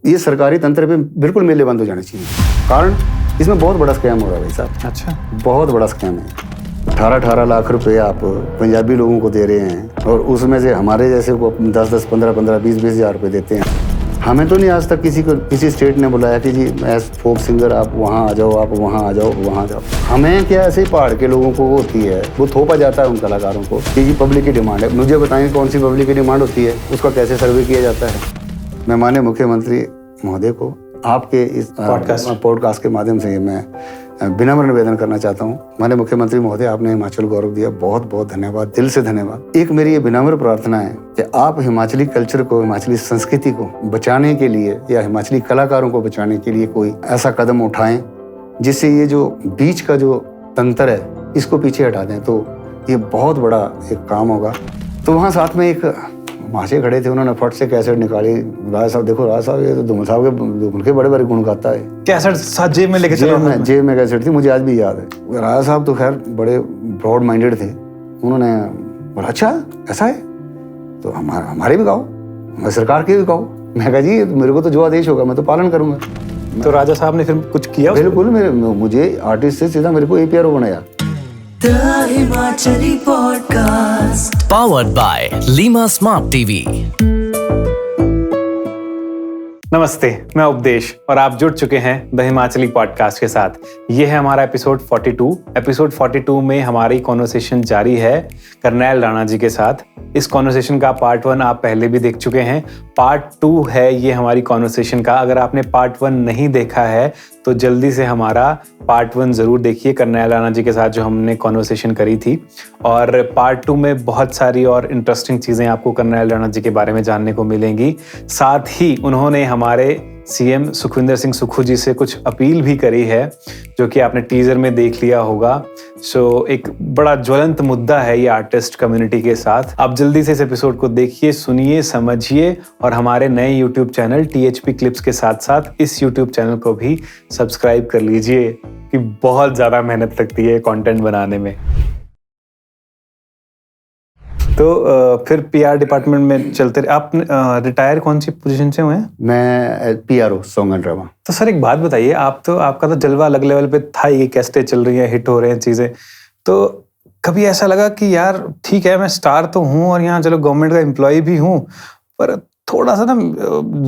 ये सरकारी तंत्र पे बिल्कुल मेले बंद हो जाने चाहिए। कारण इसमें बहुत बड़ा स्कैम हो रहा है भाई साहब। अच्छा, बहुत बड़ा स्कैम है। 18 लाख रुपए आप पंजाबी लोगों को दे रहे हैं और उसमें से हमारे जैसे को 10-10, 15-15, 20-20 हज़ार रुपए देते हैं। हमें तो नहीं आज तक किसी स्टेट ने बुलाया कि जी एज फोक सिंगर आप वहाँ आ जाओ, आप वहाँ आ जाओ, वहाँ जाओ। हमें क्या ऐसे ही पहाड़ के लोगों को होती है, वो थोपा जाता है उन कलाकारों को कि जी पब्लिक की डिमांड है। मुझे बताएं कौन सी पब्लिक की डिमांड होती है, उसका कैसे सर्वे किया जाता है। मैं माननीय मुख्यमंत्री महोदय को आपके इस पॉडकास्ट के माध्यम से मैं विनम्र निवेदन करना चाहता हूँ। माननीय मुख्यमंत्री महोदय, आपने हिमाचल गौरव दिया, बहुत बहुत धन्यवाद, दिल से धन्यवाद। एक मेरी ये विनम्र प्रार्थना है कि आप हिमाचली कल्चर को, हिमाचली संस्कृति को बचाने के लिए या हिमाचली कलाकारों को बचाने के लिए कोई ऐसा कदम उठाएं जिससे ये जो बीच का जो तंत्र है इसको पीछे हटा दें, तो ये बहुत बड़ा एक काम होगा। तो वहाँ साथ में एक महाशय खड़े थे, उन्होंने फट से कैसेट निकाली। राज साहब देखो, राज साहब ये तो धूमल साहब के बड़े बड़े गुण गाता है। कैसेट साथ जेब में लेके चला? जेब में कैसेट थी, मुझे आज भी याद है। राज साहब तो खैर बड़े ब्रॉड माइंडेड थे। उन्होंने बोला अच्छा ऐसा है तो हमारे भी गाओ, सरकार के भी गाओ। मैं कहा जी मेरे को तो जो आदेश होगा मैं तो पालन करूंगा। तो राजा साहब ने फिर कुछ किया? बिल्कुल, मुझे आर्टिस्ट से सीधा मेरे को APRO बनाया। The Himachali Podcast. Powered by Lima Smart TV. नमस्ते, मैं उपदेश और आप जुड़ चुके हैं द हिमाचली पॉडकास्ट के साथ। ये है हमारा एपिसोड 42। एपिसोड 42 में हमारी कॉन्वर्सेशन जारी है करनैल राणा जी के साथ। इस कॉन्वर्सेशन का पार्ट 1 आप पहले भी देख चुके हैं। पार्ट 2 है ये हमारी कॉन्वर्सेशन का। अगर आपने पार्ट 1 नहीं देखा है तो जल्दी से हमारा पार्ट 1 ज़रूर देखिए, करनैल राणा जी के साथ जो हमने कॉन्वर्सेशन करी थी। और पार्ट 2 में बहुत सारी और इंटरेस्टिंग चीज़ें आपको करनैल राणा जी के बारे में जानने को मिलेंगी। साथ ही उन्होंने हमारे CM सुखविंदर सिंह सुक्खू जी से कुछ अपील भी करी है, जो कि आपने टीजर में देख लिया होगा। सो एक बड़ा ज्वलंत मुद्दा है ये आर्टिस्ट कम्युनिटी के साथ। आप जल्दी से इस एपिसोड को देखिए, सुनिए, समझिए और हमारे नए YouTube चैनल THP क्लिप्स के साथ साथ इस YouTube चैनल को भी सब्सक्राइब कर लीजिए कि बहुत ज़्यादा मेहनत लगती है कंटेंट बनाने में। तो फिर PR डिपार्टमेंट में चलते रहे। आप रिटायर कौन सी पोजीशन से हुए हैं? मैं PRO सॉन्ग एंड ड्रामा। तो सर एक बात बताइए, आपका तो जलवा अलग लेवल पे था ही, कैस्टें चल रही हैं, हिट हो रहे हैं चीज़ें। तो कभी ऐसा लगा कि यार ठीक है मैं स्टार तो हूँ और यहाँ चलो गवर्नमेंट का एम्प्लॉय भी हूँ, पर थोड़ा सा ना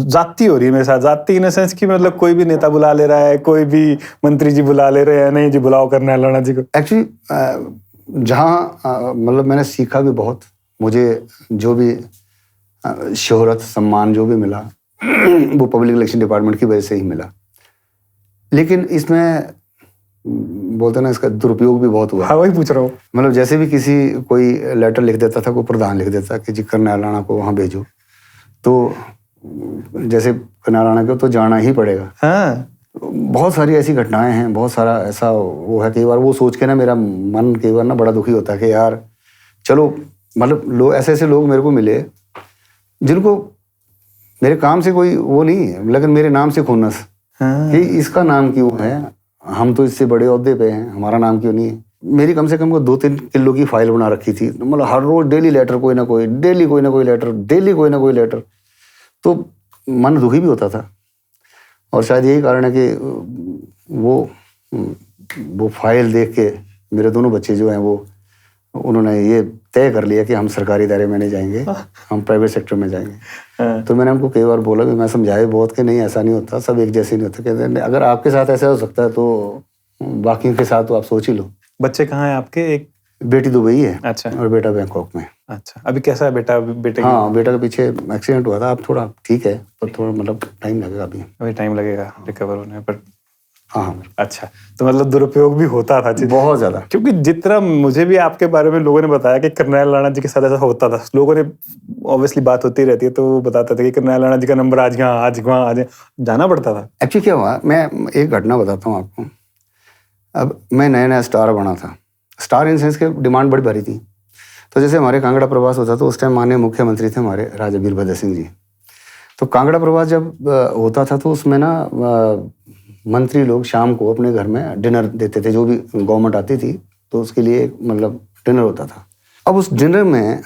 जाती हो रही है मेरे साथ। जाती इन सेंस कि मतलब कोई भी नेता बुला ले रहा है, कोई भी मंत्री जी बुला ले रहे हैं, नहीं जी बुलाओ करनैल राणा जी को। एक्चुअली जहाँ मतलब मैंने सीखा भी बहुत, मुझे जो भी शोहरत सम्मान जो भी मिला वो पब्लिक इलेक्शन डिपार्टमेंट की वजह से ही मिला। लेकिन इसमें बोलते ना इसका दुरुपयोग भी बहुत हुआ। हाँ वही पूछ रहा हूँ। मतलब जैसे भी कोई लेटर लिख देता था, कोई प्रधान लिख देता कि जी करनैल राणा को वहाँ भेजो, तो जैसे करनैल राणा को तो जाना ही पड़ेगा। हाँ बहुत सारी ऐसी घटनाएं हैं, बहुत सारा ऐसा वो है। कई बार वो सोच के ना मेरा मन कई बार ना बड़ा दुखी होता है कि यार चलो मतलब ऐसे लोग मेरे को मिले जिनको मेरे काम से कोई वो नहीं है, लेकिन मेरे नाम से खुन्नस कि इसका नाम क्यों है, हम तो इससे बड़े ओहदे पे हैं, हमारा नाम क्यों नहीं है। मेरी कम से कम 2-3 किलो की फाइल बना रखी थी, मतलब हर रोज डेली लेटर, कोई ना कोई लेटर, तो मन दुखी भी होता था। और शायद यही कारण है कि वो फाइल देख के मेरे दोनों बच्चे जो हैं वो उन्होंने ये तय कर लिया कि हम सरकारी दायरे में नहीं जाएंगे, हम प्राइवेट सेक्टर में जाएंगे। तो मैंने उनको कई बार बोला भी, मैं समझाए बहुत कि नहीं ऐसा नहीं होता, सब एक जैसे नहीं होते। कहते हैं अगर आपके साथ ऐसा हो सकता है तो बाकियों के साथ तो आप सोच ही लो। बच्चे कहाँ हैं आपके? एक बेटी दुबई है। अच्छा। और बेटा बैंकॉक में। अच्छा, अभी कैसा है बेटे? हाँ बेटा का पीछे एक्सीडेंट हुआ था, अब थोड़ा ठीक है, पर थोड़ा मतलब टाइम लगेगा अभी टाइम लगेगा रिकवर होने पर। हाँ। अच्छा, तो मतलब दुरुपयोग भी होता था बहुत ज्यादा। क्योंकि जितना मुझे भी आपके बारे में लोगों ने बताया कि करनैल राणा जी के साथ ऐसा होता था। लोगों ने ऑब्वियसली बात होती रहती है तो वो बताते थे कि करनैल राणा जी का नंबर आज जाना पड़ता था। एक्चुअली क्या हुआ, मैं एक घटना बताता हूँ आपको। अब मैं नया स्टार बना था, स्टार इन सेंस के डिमांड बड़ी भारी थी। तो जैसे हमारे कांगड़ा प्रवास होता तो उस टाइम माननीय मुख्यमंत्री थे हमारे राजा वीरभद्र सिंह जी। तो कांगड़ा प्रवास जब होता था तो उसमें ना मंत्री लोग शाम को अपने घर में डिनर देते थे, जो भी गवर्नमेंट आती थी तो उसके लिए मतलब डिनर होता था। अब उस डिनर में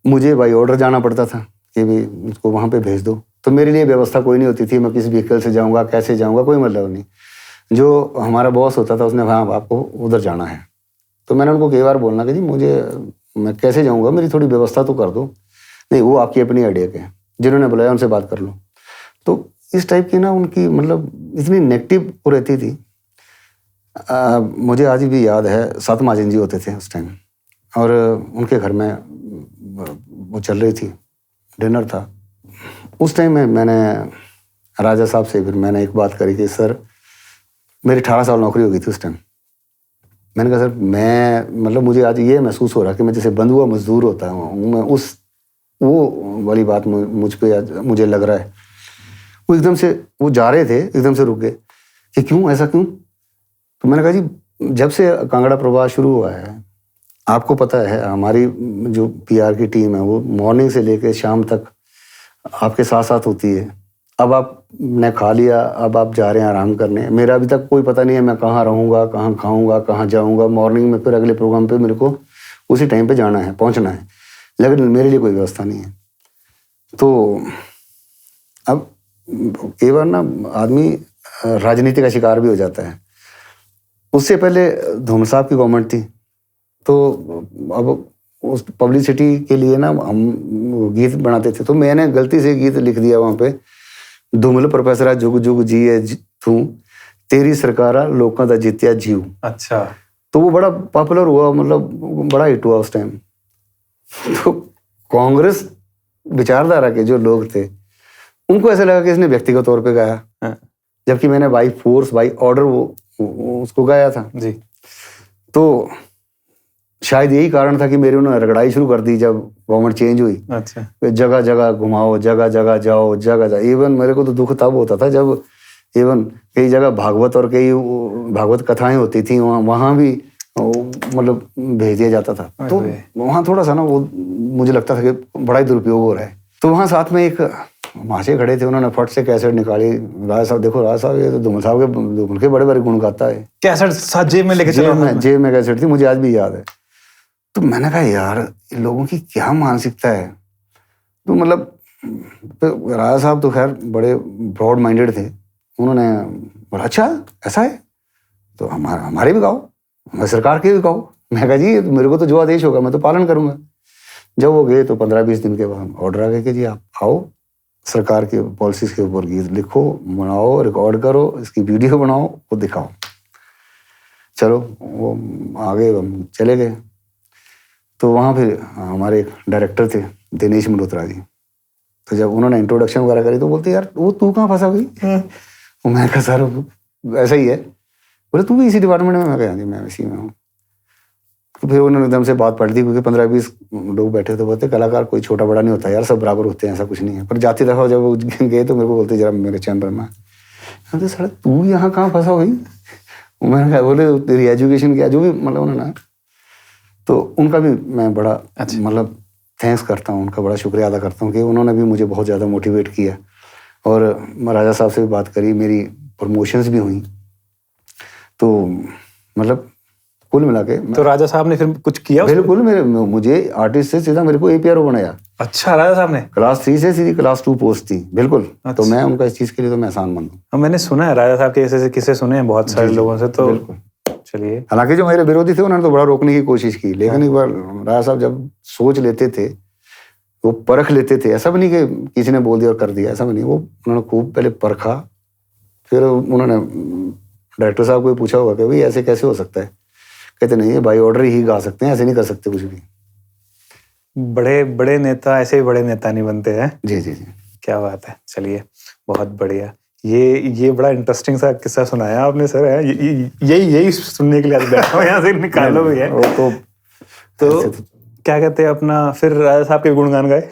मुझे बाई ऑर्डर जाना पड़ता था कि भाई उसको वहाँ पे भेज दो। तो मेरे लिए व्यवस्था कोई नहीं होती थी, मैं किस व्हीकल से जाऊँगा, कैसे जाऊँगा, कोई मतलब नहीं। जो हमारा बॉस होता था उसने, हाँ आपको उधर जाना है, तो मैंने उनको कई बार बोलना कि जी मैं कैसे जाऊँगा, मेरी थोड़ी व्यवस्था तो कर दो। नहीं, वो आपकी अपनी आइडिया के हैं, जिन्होंने बुलाया उनसे बात कर लो। तो इस टाइप की ना उनकी मतलब इतनी नेगेटिव वो रहती थी। मुझे आज भी याद है, 7 महाजन जी होते थे उस टाइम, और उनके घर में वो चल रही थी, डिनर था। उस टाइम में मैंने राजा साहब से फिर मैंने एक बात करी कि सर मेरी 18 साल नौकरी हो गई थी उस टाइम। मैंने कहा सर मैं मतलब मुझे आज ये महसूस हो रहा कि मैं जैसे बंधुआ मजदूर होता हूँ, मैं वो वाली बात मुझ पे आज मुझे लग रहा है। वो एकदम से वो जा रहे थे, एकदम से रुक गए कि क्यों, ऐसा क्यों? तो मैंने कहा जी जब से कांगड़ा प्रवास शुरू हुआ है, आपको पता है हमारी जो PR की टीम है वो मॉर्निंग से लेकर शाम तक आपके साथ साथ होती है। अब आपने खा लिया, अब आप जा रहे हैं आराम करने, मेरा अभी तक कोई पता नहीं है मैं कहाँ रहूँगा, कहाँ खाऊँगा, कहाँ जाऊँगा। मॉर्निंग में फिर अगले प्रोग्राम पे मेरे को उसी टाइम पे जाना है, पहुँचना है, लेकिन मेरे लिए कोई व्यवस्था नहीं है। तो अब कई बार ना आदमी राजनीति का शिकार भी हो जाता है। उससे पहले धूमल साहब की गवर्नमेंट थी, तो अब उस पब्लिसिटी के लिए ना हम गीत बनाते थे, तो मैंने गलती से गीत लिख दिया वहाँ पे, धूमल प्रोफेसर जुग जुग जिए तू तेरी सरकारा लोगों का जितिया जीव। अच्छा, तो वो बड़ा पॉपुलर हुआ, मतलब बड़ा हिट हुआ उस टाइम। तो कांग्रेस विचारधारा के जो लोग थे उनको ऐसा लगा कि इसने व्यक्तिगत तौर पे गाया, जबकि मैंने बाई फोर्स बाई ऑर्डर वो उसको गाया था जी। तो शायद यही कारण था कि मेरी उन्होंने रगड़ाई शुरू कर दी जब गवर्नमेंट चेंज हुई। अच्छा, जगह जगह घुमाओ, जगह जगह जाओ, जगह जगह। इवन मेरे को तो दुख तब होता था जब इवन कई जगह भागवत और कई भागवत कथाएं होती थी, वहाँ भी मतलब भेज दिया जाता था। तो वहाँ थोड़ा सा ना वो मुझे लगता था कि बड़ा ही दुरुपयोग हो रहा है। तो वहाँ साथ में एक महाशय खड़े थे, उन्होंने फट से कैसेट निकाली। राजा साहब देखो, राजा साहब ये तो धूमल साहब के बड़े बड़े गुण गाता है। कैसेट साथ जेब में लेके चलो? जेब में कैसेट थी, मुझे आज भी याद है। तो मैंने कहा यार इन लोगों की क्या मानसिकता है। तो मतलब तो राजा साहब तो खैर बड़े ब्रॉड माइंडेड थे, उन्होंने बोला अच्छा ऐसा है तो हमारे भी गाओ, हमारे सरकार के भी गाओ। मैं कहा जी मेरे को तो जो आदेश होगा मैं तो पालन करूंगा। जब वो गए तो 15-20 दिन के बाद ऑर्डर आ गया कि जी आप आओ, सरकार के पॉलिसीज के ऊपर गीत लिखो, बनाओ, रिकॉर्ड करो, इसकी वीडियो बनाओ, वो दिखाओ। चलो वो आगे हम चले गए। तो वहाँ फिर हमारे एक डायरेक्टर थे दिनेश मल्होत्रा जी, तो जब उन्होंने इंट्रोडक्शन वगैरह करी तो बोलते यार वो तू कहाँ फंसा गई? मैं कहा सर ऐसा ही है। बोले तू भी इसी डिपार्टमेंट में? मैं कहा जी मैं इसी में हूँ। तो फिर उन्होंने एकदम से बात पढ़ दी, क्योंकि 15-20 लोग बैठे थे। बोलते कलाकार कोई छोटा बड़ा नहीं होता यार, सब बराबर होते हैं, ऐसा कुछ नहीं है। पर जाती दफा जब वो गए तो मेरे को बोलते जरा मेरे चैम्बर में। बोलते सर तू यहाँ कहाँ फंसा गई? मैंने कहा बोले तेरी एजुकेशन क्या, जो भी मतलब उन्होंने। तो उनका भी मैं बड़ा मतलब थैंक्स करता हूँ, उनका बड़ा शुक्रिया अदा करता हूँ कि उन्होंने भी मुझे बहुत ज़्यादा मोटिवेट किया। और राजा साहब से भी बात करी, मेरी प्रमोशंस भी हुई। तो मतलब कुल मिला के तो राजा साहब ने फिर कुछ किया? बिल्कुल, मुझे आर्टिस्ट से सीधा मेरे को APRO बनाया। अच्छा, राजा साहब ने क्लास 3 से सीधी क्लास 2 पोस्ट थी। बिल्कुल। अच्छा। तो मैं उनका इस चीज़ के लिए तो मैं एहसानमंद हूँ। मैंने सुना है राजा साहब के ऐसे किस्से सुने हैं बहुत सारे लोगों से। तो चलिए, हालांकि जो मेरे विरोधी थे उन्होंने तो बड़ा रोकने की कोशिश की, लेकिन एक बार राजा साहब जब सोच लेते थे, वो परख लेते थे। ऐसा भी नहीं कि किसी ने बोल दिया और कर दिया, ऐसा भी नहीं। वो उन्होंने खूब पहले परखा, फिर उन्होंने डायरेक्टर साहब को पूछा होगा कि भाई ऐसे कैसे हो सकता है? कहते नहीं, बाई ऑर्डर ही गा सकते हैं, ऐसे नहीं कर सकते कुछ भी। बड़े बड़े नेता ऐसे ही बड़े नेता नहीं बनते हैं। जी जी जी, क्या बात है। चलिए, बहुत बढ़िया। ये बड़ा इंटरेस्टिंग सा किस्सा सुनाया आपने सर। यही सुनने के लिए आज बैठा हूं, यहाँ से निकालो भी है। तो क्या कहते हैं अपना, फिर राजा साहब के गुणगान गाए?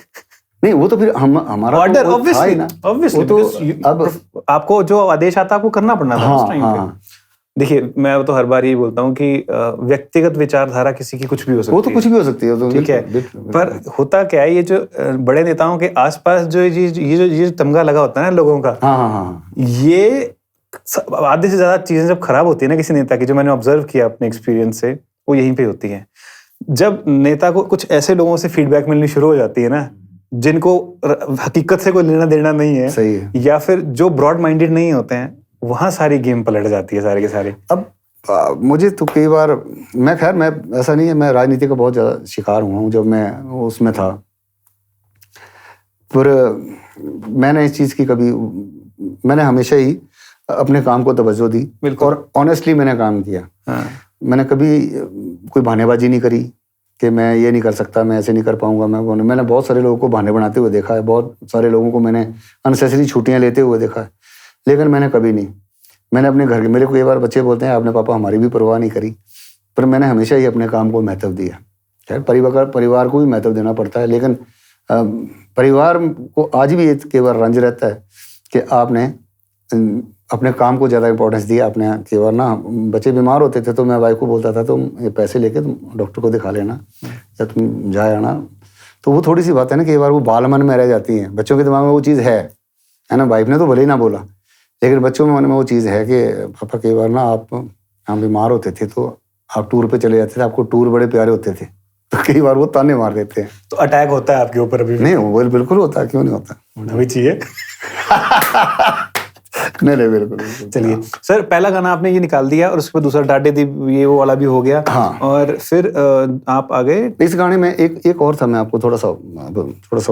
नहीं, वो तो फिर हमारा ऑर्डर ऑब्वियसली तो अब आपको जो आदेश आता आपको करना पड़ना था उस टाइम पे। देखिए, मैं तो हर बार यही बोलता हूँ कि व्यक्तिगत विचारधारा किसी की कुछ भी हो सकती है। वो तो कुछ भी हो सकती है, तो ठीक है। पर होता क्या है, ये जो बड़े नेताओं के आसपास जो ये तमगा लगा होता है ना लोगों का, ये आधे से ज्यादा चीजें जब खराब होती है ना किसी नेता की, जो मैंने ऑब्जर्व किया अपने एक्सपीरियंस से, वो यहीं पे होती है। जब नेता को कुछ ऐसे लोगों से फीडबैक मिलनी शुरू हो जाती है ना, जिनको हकीकत से कोई लेना देना नहीं है, सही है। या फिर जो ब्रॉड माइंडेड नहीं होते हैं, वहां सारी गेम पलट जाती है सारे के सारे। अब मुझे तो कई बार मैं ऐसा नहीं है, मैं राजनीति का बहुत ज़्यादा शिकार हुआ हूँ जब मैं उसमें था, पर मैंने इस चीज़ की मैंने हमेशा ही अपने काम को तवज्जो दी और ऑनेस्टली मैंने काम किया। हाँ। मैंने कभी कोई बहानेबाजी नहीं करी कि मैं ये नहीं कर सकता, मैं ऐसे नहीं कर पाऊंगा। मैंने बहुत सारे लोगों को बहाने बनाते हुए देखा है, बहुत सारे लोगों को मैंने अननेसेसरी छुट्टियां लेते हुए देखा है, लेकिन मैंने कभी नहीं। मैंने अपने घर के, मेरे को कई बार बच्चे बोलते हैं आपने पापा हमारी भी परवाह नहीं करी, पर मैंने हमेशा ही अपने काम को महत्व दिया। खैर परिवार को भी महत्व देना पड़ता है, लेकिन परिवार को आज भी कई बार रंज रहता है कि आपने अपने काम को ज़्यादा इंपॉर्टेंस दिया। आपने कई बार ना बच्चे बीमार होते थे तो मैं वाइफ को बोलता था तुम ये पैसे लेके तुम डॉक्टर को दिखा लेना या तुम जाए आना। तो वो थोड़ी सी बात है ना, कई बार वो बाल मन में रह जाती हैं, बच्चों के दिमाग में वो चीज़ है ना। वाइफ ने तो भले ही ना बोला, लेकिन बच्चों में मन में वो चीज़ है कि पापा कई बार ना हम बीमार होते थे तो आप टूर पे चले जाते थे, आपको टूर बड़े प्यारे होते थे, तो कई बार वो ताने मार देते हैं। तो अटैक होता है आपके ऊपर अभी? नहीं, वो बिल्कुल होता है, क्यों नहीं होता, होना भी चाहिए। नहीं बिल्कुल। चलिए सर, पहला गाना आपने ये निकाल दिया और उसके बाद दूसरा डाटे दी, ये वो वाला भी हो गया। हाँ। और फिर आप आ गए इस गाने में एक और था, मैं आपको थोड़ा सा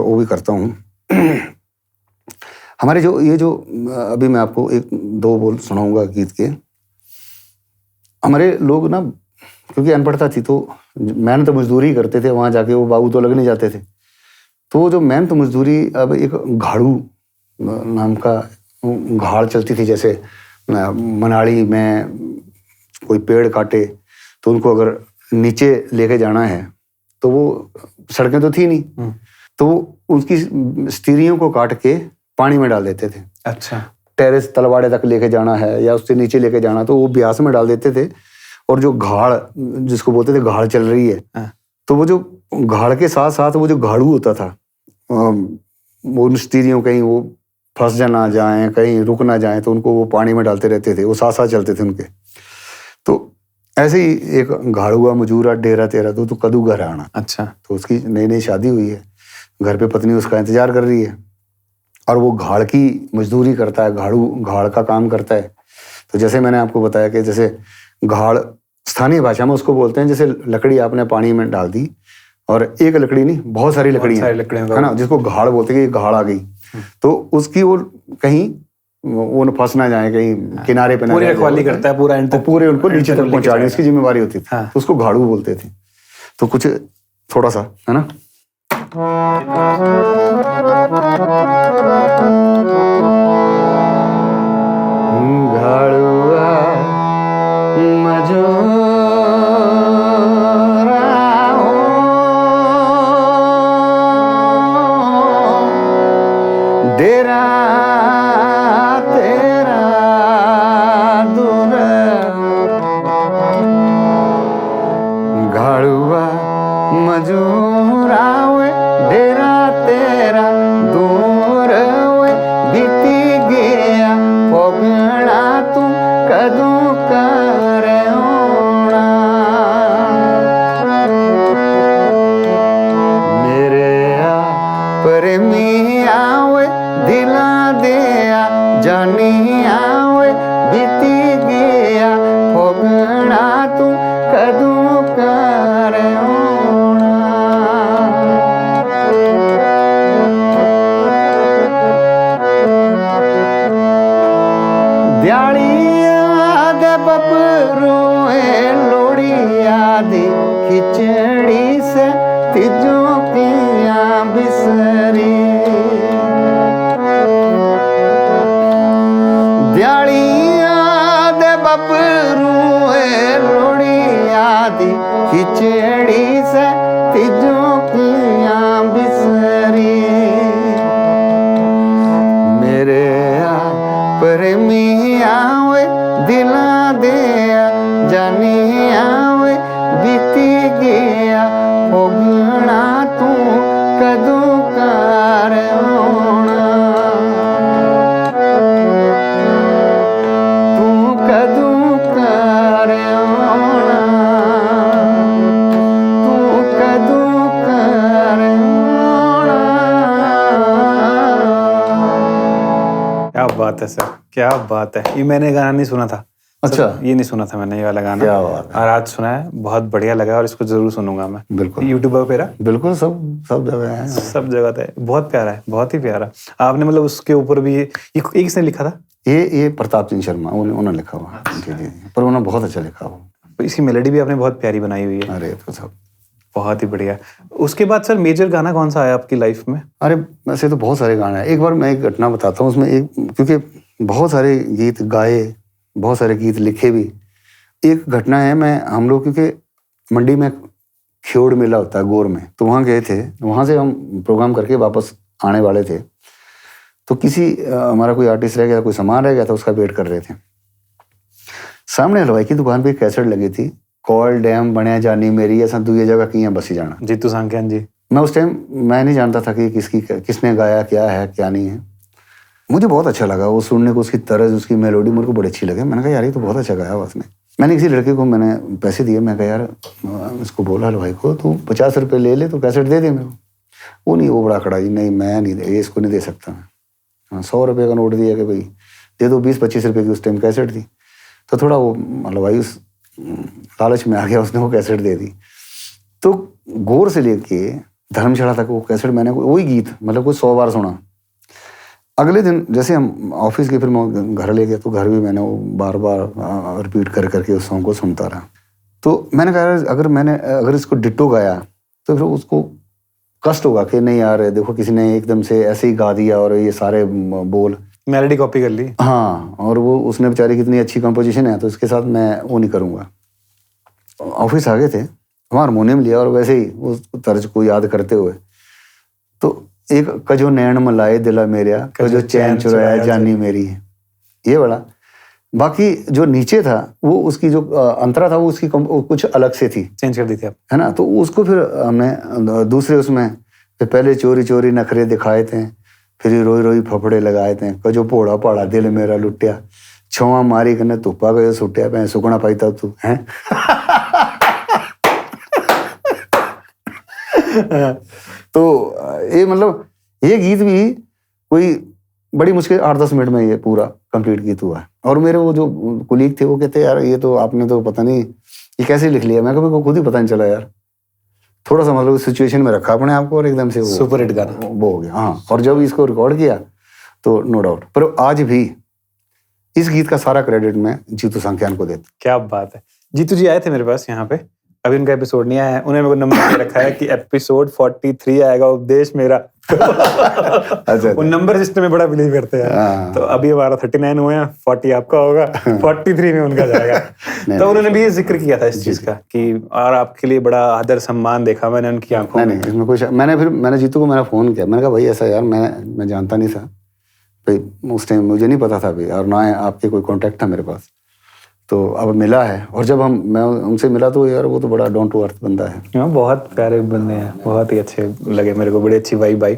वो भी करता हूँ। हमारे जो अभी मैं आपको एक दो बोल सुनाऊंगा गीत के। हमारे लोग ना, क्योंकि अनपढ़ता थी तो मेहनत मजदूरी करते थे, वहां जाके वो बाबू तो लगने जाते थे, तो जो मेहनत मजदूरी, अब एक घाड़ू नाम का घाड़ चलती थी, जैसे मनाली में कोई पेड़ काटे तो उनको अगर नीचे लेके जाना है तो वो सड़कें तो थी नहीं, तो उनकी स्टीरियों को काट के पानी में डाल देते थे। अच्छा। टेरेस तलवाड़े तक लेके जाना है या उससे नीचे लेके जाना, तो वो ब्यास में डाल देते थे। और जो घाड़, जिसको बोलते थे घाड़ चल रही है, तो वो जो घाड़ के साथ साथ वो जो घाड़ू होता था, वो स्टीरियों कहीं वो फंस ना जाए, कहीं रुक ना जाए, तो उनको वो पानी में डालते रहते थे, वो साथ साथ चलते थे उनके। तो ऐसे ही एक घाड़ुआ मजूरा डेरा तेरा तो कदू घर आना। अच्छा। तो उसकी नई नई शादी हुई है, घर पे पत्नी उसका इंतजार कर रही है और वो घाड़ की मजदूरी करता है, घाड़ का काम करता है। तो जैसे मैंने आपको बताया कि जैसे घाड़ स्थानीय भाषा में उसको बोलते हैं, जैसे लकड़ी आपने पानी में डाल दी और एक लकड़ी नहीं, बहुत सारी लकड़ियां है ना, जिसको घाड़ बोलते हैं कि घाड़ आ गई, तो उसकी वो कहीं वो न फंस ना जाए, कहीं किनारे पे ना, पूरी रखवाली करता है, पूरा एंड तक, पूरे उनको नीचे तक पहुंचाने इसकी जिम्मेवारी होती थी। हाँ। तो उसको घाड़ू बोलते थे। तो कुछ थोड़ा सा है ना, घाड़ुआ मजूरा डेरा तेरा दूर, घाड़ुआ मजूरा डेरा तेरा दूर बीती गया पोगना तू कदू कर होना। मेरे पर मिया दिला दिया जानिया बीती गया पोगना तू कदू कर होना। दियाड़िया दे बबरूए लोड़िया दी खिचड़ी से तिजों किया बिसरी। दियाड़िया दे बबरूए लोड़िया दी खिचड़ी से तिजों किया बिसरी। मेरे पर मिया दिला दिया जानिया बीती गया पोगना तू कदू कर होना। तू कदू कर होना, तू कदू कर होना। बात है सर, क्या बात है। ये मैंने गाना नहीं सुना था। अच्छा। सर, ये नहीं सुना था मैंने, ये वाला गाना। क्या बात है। और आज सुना है, बहुत बढ़िया लगा और इसको जरूर सुनूंगा मैं। बिल्कुल। यूट्यूब पे रहा? बिल्कुल, सब जगह है। सब जगह है। बहुत प्यारा है, बहुत ही प्यारा। आपने मतलब उसके ऊपर भी ये किसने लिखा था? ये प्रताप सिंह शर्मा उन्होंने लिखा हुआ। जी जी, पर उन्होंने बहुत अच्छा लिखा हुआ। इसकी मेलोडी भी आपने बहुत प्यारी बनाई हुई है। अरे तो सब बहुत ही बढ़िया। उसके बाद सर मेजर गाना कौन सा आया आपकी लाइफ में? अरे वैसे तो बहुत सारे गाने हैं। एक बार मैं एक घटना बताता हूँ उसमें, एक क्योंकि बहुत सारे गीत गाए, बहुत सारे गीत लिखे भी। एक घटना है, हम लोग क्योंकि मंडी में ख्योड़ मेला होता है गोर में, तो वहाँ गए थे। वहाँ से हम प्रोग्राम करके वापस आने वाले थे, तो किसी हमारा कोई आर्टिस्ट रह गया, कोई सामान रह गया था, उसका वेट कर रहे थे। सामने हलवाई की दुकान पे एक कैसेट लगी थी, कॉल डैम बनया जानी मेरी, ऐसा दूसरी जगह किया बसी जाना। जीतू सांख्यान जी। मैं उस टाइम मैं नहीं जानता था कि किसने गाया, क्या है क्या नहीं है। मुझे बहुत अच्छा लगा वो सुनने को, उसकी तर्ज, उसकी मेलोडी मेरे को बड़ी अच्छी लगी। मैंने कहा यार ये तो बहुत अच्छा गाया हुआ उसने। मैंने किसी लड़के को मैंने पैसे दिए, मैं कहा यार इसको बोला हलवाई को तू 50 रुपये ले ले, तो कैसेट दे दे मेरे को। वो नहीं, वो बड़ा खड़ा जी, नहीं मैं नहीं, ये इसको नहीं दे सकता मैं। 100 रुपये का नोट दिया कि भाई दे दो, 20-25 रुपये की उस टाइम कैसेट थी। तो थोड़ा वो हलवाई उस लालच में आ गया, उसने वो कैसेट दे दी। तो गौर से लेके धर्मशाला तक वो कैसेट मैंने वही गीत मतलब कोई 100 बार सुना। अगले दिन जैसे हम ऑफिस के, फिर मैं घर ले गया, तो घर भी मैंने वो बार बार रिपीट कर करके उस सॉन्ग को सुनता रहा। तो मैंने कहा अगर इसको डिट्टो गाया तो फिर उसको कष्ट होगा कि नहीं यार देखो किसी ने एकदम से ऐसे ही गा दिया और ये सारे बोल मेलोडी कॉपी कर ली। हाँ, और वो उसने बेचारी कितनी अच्छी कंपोजिशन है, तो इसके साथ मैं वो नहीं करूँगा। ऑफिस आ गए थे, वहाँ हारमोनियम लिया और वैसे ही उस तर्ज को याद करते हुए, तो एक कजो नैन मलाए दिला मेरा, कजो चैन चुराया जानी मेरी, ये वाला। बाकी जो नीचे था वो उसकी जो अंतरा था वो उसकी कुछ अलग से थी, चेंज कर दी थी आप, है ना। तो उसको फिर हमने दूसरे उसमें पहले चोरी चोरी नखरे दिखाए थे, फिर रोई रोई फफड़े लगाए थे, कजो पोड़ा पाड़ा दिल मेरा लुटिया, छवा मारी कने तुप्पा गयो सुटिया पे सुकना पाईता तू है। तो ये मतलब ये गीत भी कोई बड़ी मुश्किल 8-10 मिनट में ये पूरा कंप्लीट गीत हुआ। और मेरे वो जो कुलीग थे वो कहते यार ये तो आपने तो पता नहीं ये कैसे लिख लिया। मैं कभी को खुद ही पता नहीं चला यार, थोड़ा सा मतलब सिचुएशन में रखा अपने आप को और एकदम से वो सुपर हिट गाना वो हो गया। हाँ, और जब इसको रिकॉर्ड किया तो नो डाउट, पर आज भी इस गीत का सारा क्रेडिट मैं जीतू सांख्यान को देता। क्या बात है। जीतू जी आए थे मेरे पास यहाँ पे, अभी उनका एपिसोड नहीं आया है, उन्होंने मेरे को नंबर दे रखा है कि एपिसोड 43 आएगा उपदेश मेरा। अच्छा, वो नंबर सिस्टम में बड़ा बिलीव करते हैं। तो अभी हमारा 39 हुए हैं, 40 आपका होगा, 43 में उनका जाएगा। तो उन्होंने भी ये जिक्र किया था इस चीज का कि और आपके लिए बड़ा आदर सम्मान देखा मैंने उनकी आंखों में। नहीं, इसमें कुछ मैंने जीतू को मैंने फोन किया, मैंने कहा भाई ऐसा यार मैं जानता नहीं था भाई, उस टाइम मुझे नहीं पता था भाई, और ना आपके कोई कॉन्टेक्ट था मेरे पास, तो अब मिला है। और जब मैं उनसे मिला तो यार वो तो बड़ा डाउन टू अर्थ बंदा है। हाँ, बहुत प्यारे बंदे हैं, बहुत ही अच्छे लगे मेरे को, बड़ी अच्छी वाइब आई।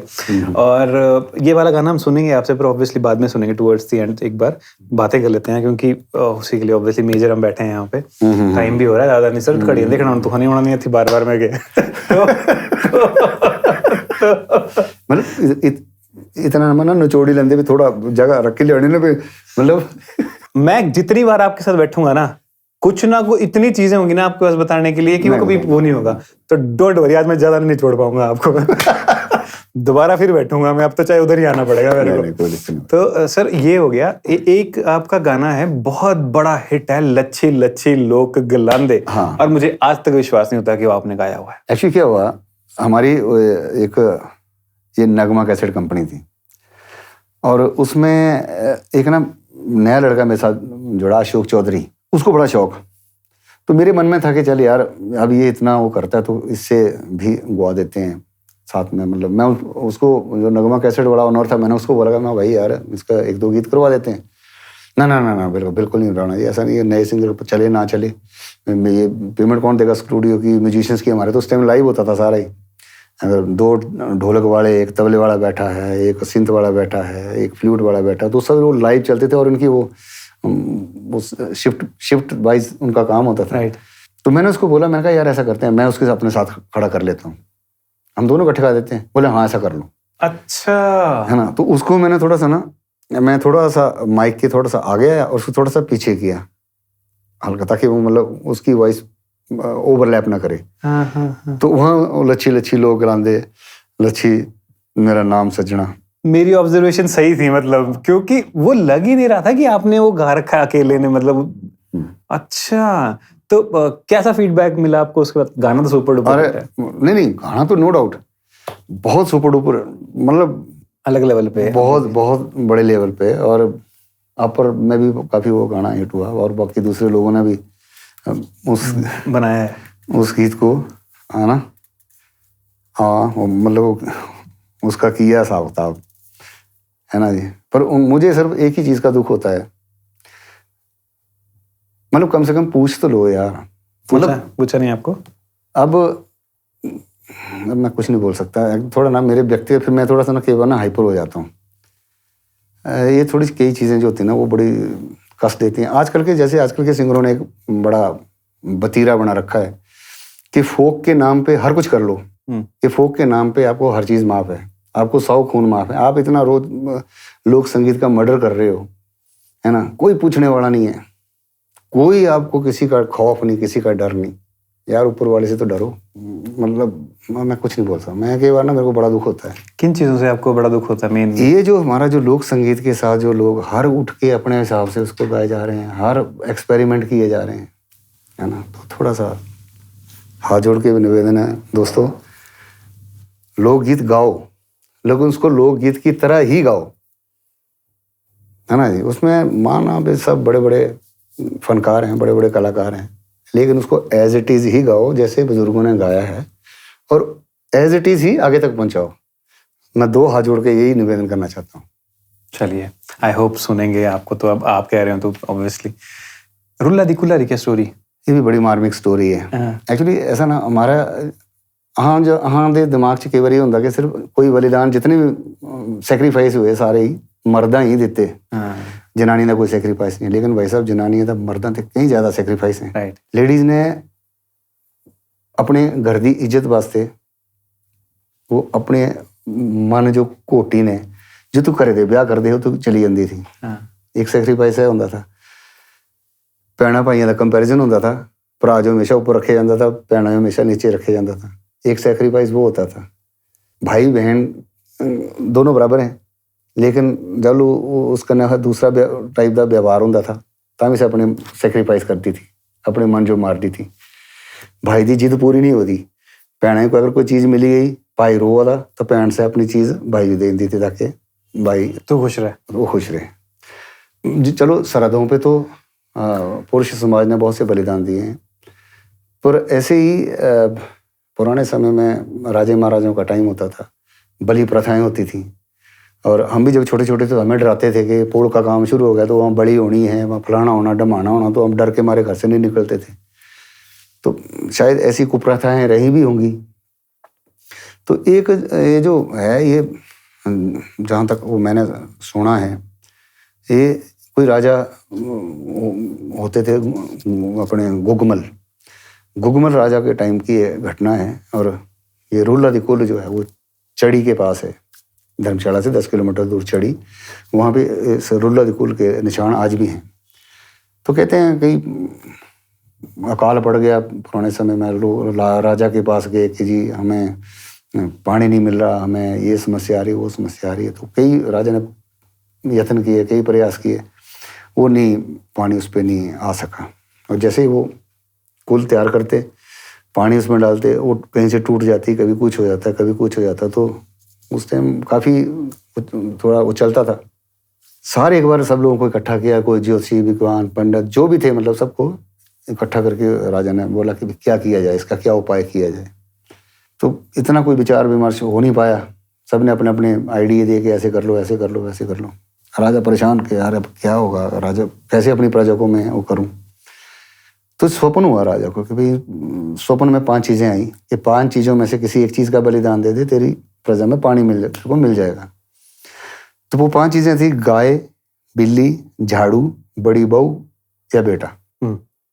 और ये वाला गाना हम सुनेंगे आपसे, पर ऑब्वियसली बाद में सुनेंगे टुवर्ड्स द एंड। एक बार बातें कर लेते हैं क्योंकि उसी के लिए ऑब्वियसली मेजर हम बैठे हैं यहाँ पे, टाइम भी हो रहा है ज्यादा नहीं सर, खड़ी देखना तो होने होना नहीं थी बार में गए। मतलब इतना मतलब निचोड़ी लेंदे भी थोड़ा जगह रख के लेने पे, मतलब मैं जितनी बार आपके साथ बैठूंगा ना कुछ ना कोई इतनी चीजें होंगी ना आपके पास बताने के लिए कि वो कभी वो नहीं होगा। तो डोंट वरी, आज मैं ज्यादा नहीं छोड़ पाऊंगा आपको। दोबारा फिर बैठूंगा मैं, अब तो चाहे उधर ही आना पड़ेगा मेरे को। तो सर ये हो गया। एक आपका गाना है बहुत बड़ा हिट है, लच्छी लच्छी लोक गलांदे। हाँ। और मुझे आज तक विश्वास नहीं होता कि वो आपने गाया हुआ है। एक्चुअली क्या हुआ, हमारी एक ये नगमा कैसेट कंपनी थी और उसमें एक ना नया लड़का मेरे साथ जुड़ा, अशोक चौधरी, उसको बड़ा शौक। तो मेरे मन में था कि चल यार अब ये इतना वो करता है तो इससे भी गुआ देते हैं साथ में। मतलब मैं उसको जो नगमा कैसेट बड़ा ऑनर था, मैंने उसको बोला मैं भाई यार इसका 1-2 गीत करवा देते हैं। ना बिल्कुल नहीं बनाना, ये ऐसा नहीं है, नए सिंगर चले ना चले ये पेमेंट कौन देगा स्टूडियो की, म्यूजिशियंस की। हमारे तो उस टाइम लाइव होता था सारा ही, अगर 2 ढोलक वाले, एक तबले वाला बैठा है, एक सिंथ वाला बैठा है, एक फ्लूट वाला बैठा है, तो सब वो लाइव चलते थे और उनकी वो शिफ्ट वाइज उनका काम होता था। राइट। तो मैंने उसको बोला, मैंने कहा यार ऐसा करते हैं, मैं उसके अपने साथ खड़ा कर लेता हूँ, हम दोनों इकट्ठे गा देते हैं। बोले हाँ ऐसा कर लो। अच्छा, है ना। तो उसको मैंने थोड़ा सा ना मैं थोड़ा सा माइक के थोड़ा सा आगे आया और उसको थोड़ा सा पीछे किया हल्का, ताकि वो मतलब उसकी वॉइस ओवरलैप ना करे। हाँ। तो वहाँ लच्छी लच्छी लोग गलांदे, लच्छी मेरा नाम सजना। मेरी ऑब्जर्वेशन सही थी, मतलब क्योंकि वो लग ही नहीं रहा था कि आपने वो गा रखा है अकेले ने, मतलब। अच्छा, तो कैसा फीडबैक मिला आपको उसके बाद? गाना तो सुपर डुपर अरे नहीं, गाना तो नो डाउट बहुत सुपर डुपर, मतलब अलग लेवल पे, बहुत बड़े लेवल पे। और अपर में भी काफी वो गाना हिट हुआ, और बाकी दूसरे लोगों ने भी उस बनाया है उस गीत को, है ना। हाँ, मतलब उसका किया हिसाब किताब, है ना जी। पर मुझे सिर्फ एक ही चीज का दुख होता है, मतलब कम से कम पूछ तो लो यार। मतलब पूछा नहीं आपको? अब मैं कुछ नहीं बोल सकता, थोड़ा ना मेरे व्यक्तिगत, फिर मैं थोड़ा सा ना कई बार ना हाइपर हो जाता हूँ। ये थोड़ी कई चीज़ें जो होती हैं ना वो बड़ी कष्ट देती हैं। आजकल के सिंगरों ने एक बड़ा बतीरा बना रखा है कि फोक के नाम पे हर कुछ कर लो, कि फोक के नाम पे आपको हर चीज़ माफ़ है, आपको 100 खून माफ़ है। आप इतना रोज लोक संगीत का मर्डर कर रहे हो, है ना, कोई पूछने वाला नहीं है, कोई आपको किसी का खौफ नहीं, किसी का डर नहीं। यार ऊपर वाले से तो डरो। मतलब मैं कुछ नहीं बोल सकता। मैं कई बार ना मेरे को बड़ा दुख होता है। किन चीज़ों से आपको बड़ा दुख होता है मेन? ये जो हमारा जो लोक संगीत के साथ जो लोग हर उठ के अपने हिसाब से उसको गाए जा रहे हैं, हर एक्सपेरिमेंट किए जा रहे हैं, है ना। तो थोड़ा सा हाथ जोड़ के निवेदन है दोस्तों, लोकगीत गाओ, लेकिन उसको लोकगीत की तरह ही गाओ, है ना जी। उसमें माना भी सब बड़े बड़े फनकार हैं, बड़े बड़े कलाकार हैं, लेकिन उसको एज इट इज़ ही गाओ जैसे बुजुर्गों ने गाया है, और एज इट इज़ ही आगे तक पहुंचाओ। मैं 2 हाथ जोड़ के यही निवेदन करना चाहता हूँ। चलिए, आई होप सुनेंगे आपको। तो अब आप कह रहे हो तो ऑब्वियसली रुल्ला दी कुल्ला दी क्या स्टोरी? ये भी बड़ी मार्मिक स्टोरी है एक्चुअली। ऐसा ना हमारा हाँ दे दिमाग च कई बार ये होंदा कि सिर्फ कोई बलिदान, जितने भी सैक्रीफाइस हुए सारे ही मर्दां ही दिते, जनानी का कोई सैक्रीफाइस नहीं। लेकिन भाई साहब जनानियां तो मर्दां ते कई ज्यादा सैक्रीफाइस हैं। राइट। लेडीज ने अपने घर की इज्जत वास्ते वो अपने मन जो घोटी ने जो तू करे दे ब्याह कर दे हो तो चली जाती थी। एक सैक्रीफाइस है होंदा था। भैणा भाइयों का कंपैरिजन होंदा था, भरा जो हमेशा ऊपर रखे जाता था, भैणा हमेशा नीचे रखे जाता था। एक सैक्रीफाइस वो होता था, भाई बहन दोनों बराबर हैं, लेकिन जब उसका दूसरा टाइप का व्यवहार होंदा था तां से अपने सैक्रीफाइस करती थी, अपने मन जो मारती थी। भाई की जिद पूरी नहीं होती, भैणा को अगर कोई चीज़ मिली गई, भाई रोआ था तो भैन से अपनी चीज़ भाई को दे दी थी ताकि भाई तो खुश रहे, वो खुश रहे। चलो सरहदों पे तो पुरुष समाज ने बहुत से बलिदान दिए हैं, पर ऐसे ही पुराने समय में राजे महाराजाओं का टाइम होता था, बलि प्रथाएं होती थी। और हम भी जब छोटे छोटे थे हमें डराते थे कि पोड़ का काम शुरू हो गया तो वहाँ बलि होनी है, वहाँ फलाना होना डमाना होना, तो हम डर के मारे घर से नहीं निकलते थे। तो शायद ऐसी कुप्रथाएं रही भी होंगी। तो एक ये जो है, ये जहाँ तक वो मैंने सुना है, ये कोई राजा होते थे अपने गुगमल राजा के टाइम की ये घटना है। और ये रुल्ला दी कुल जो है वो चड़ी के पास है, धर्मशाला से 10 किलोमीटर दूर चड़ी, वहाँ पे इस रुल्ला दी कुल के निशान आज भी हैं। तो कहते हैं कि अकाल पड़ गया पुराने समय में, लोग राजा के पास गए कि जी हमें पानी नहीं मिल रहा, हमें ये समस्या आ रही, वो समस्या आ रही है। तो कई राजा ने यत्न किए, कई प्रयास किए, वो नहीं, पानी उस पर नहीं आ सका। और जैसे ही वो कुल तैयार करते, पानी उसमें डालते, वो कहीं से टूट जाती, कभी कुछ हो जाता, कभी कुछ हो जाता। तो उस टाइम काफ़ी थोड़ा उछलता था। सारे एक बार सब लोगों को इकट्ठा किया, कोई ज्योतिषी, विद्वान, पंडित जो भी थे, मतलब सबको इकट्ठा करके राजा ने बोला कि क्या किया जाए, इसका क्या उपाय किया जाए। तो इतना कोई विचार विमर्श हो नहीं पाया, सब ने अपने अपने आइडिया दिए कि ऐसे कर लो, ऐसे कर लो, ऐसे कर लो। राजा परेशान कि यार अब क्या होगा, राजा कैसे अपनी प्रजा को मैं वो करूं। तो स्वप्न हुआ राजा को कि भाई स्वप्न में 5 चीज़ें आई कि 5 चीज़ों में से किसी एक चीज़ का बलिदान दे दे, तेरी प्रजा में पानी मिल जाएगा। तो वो 5 चीज़ें थी, गाय, बिल्ली, झाड़ू, बड़ी बहू या बेटा।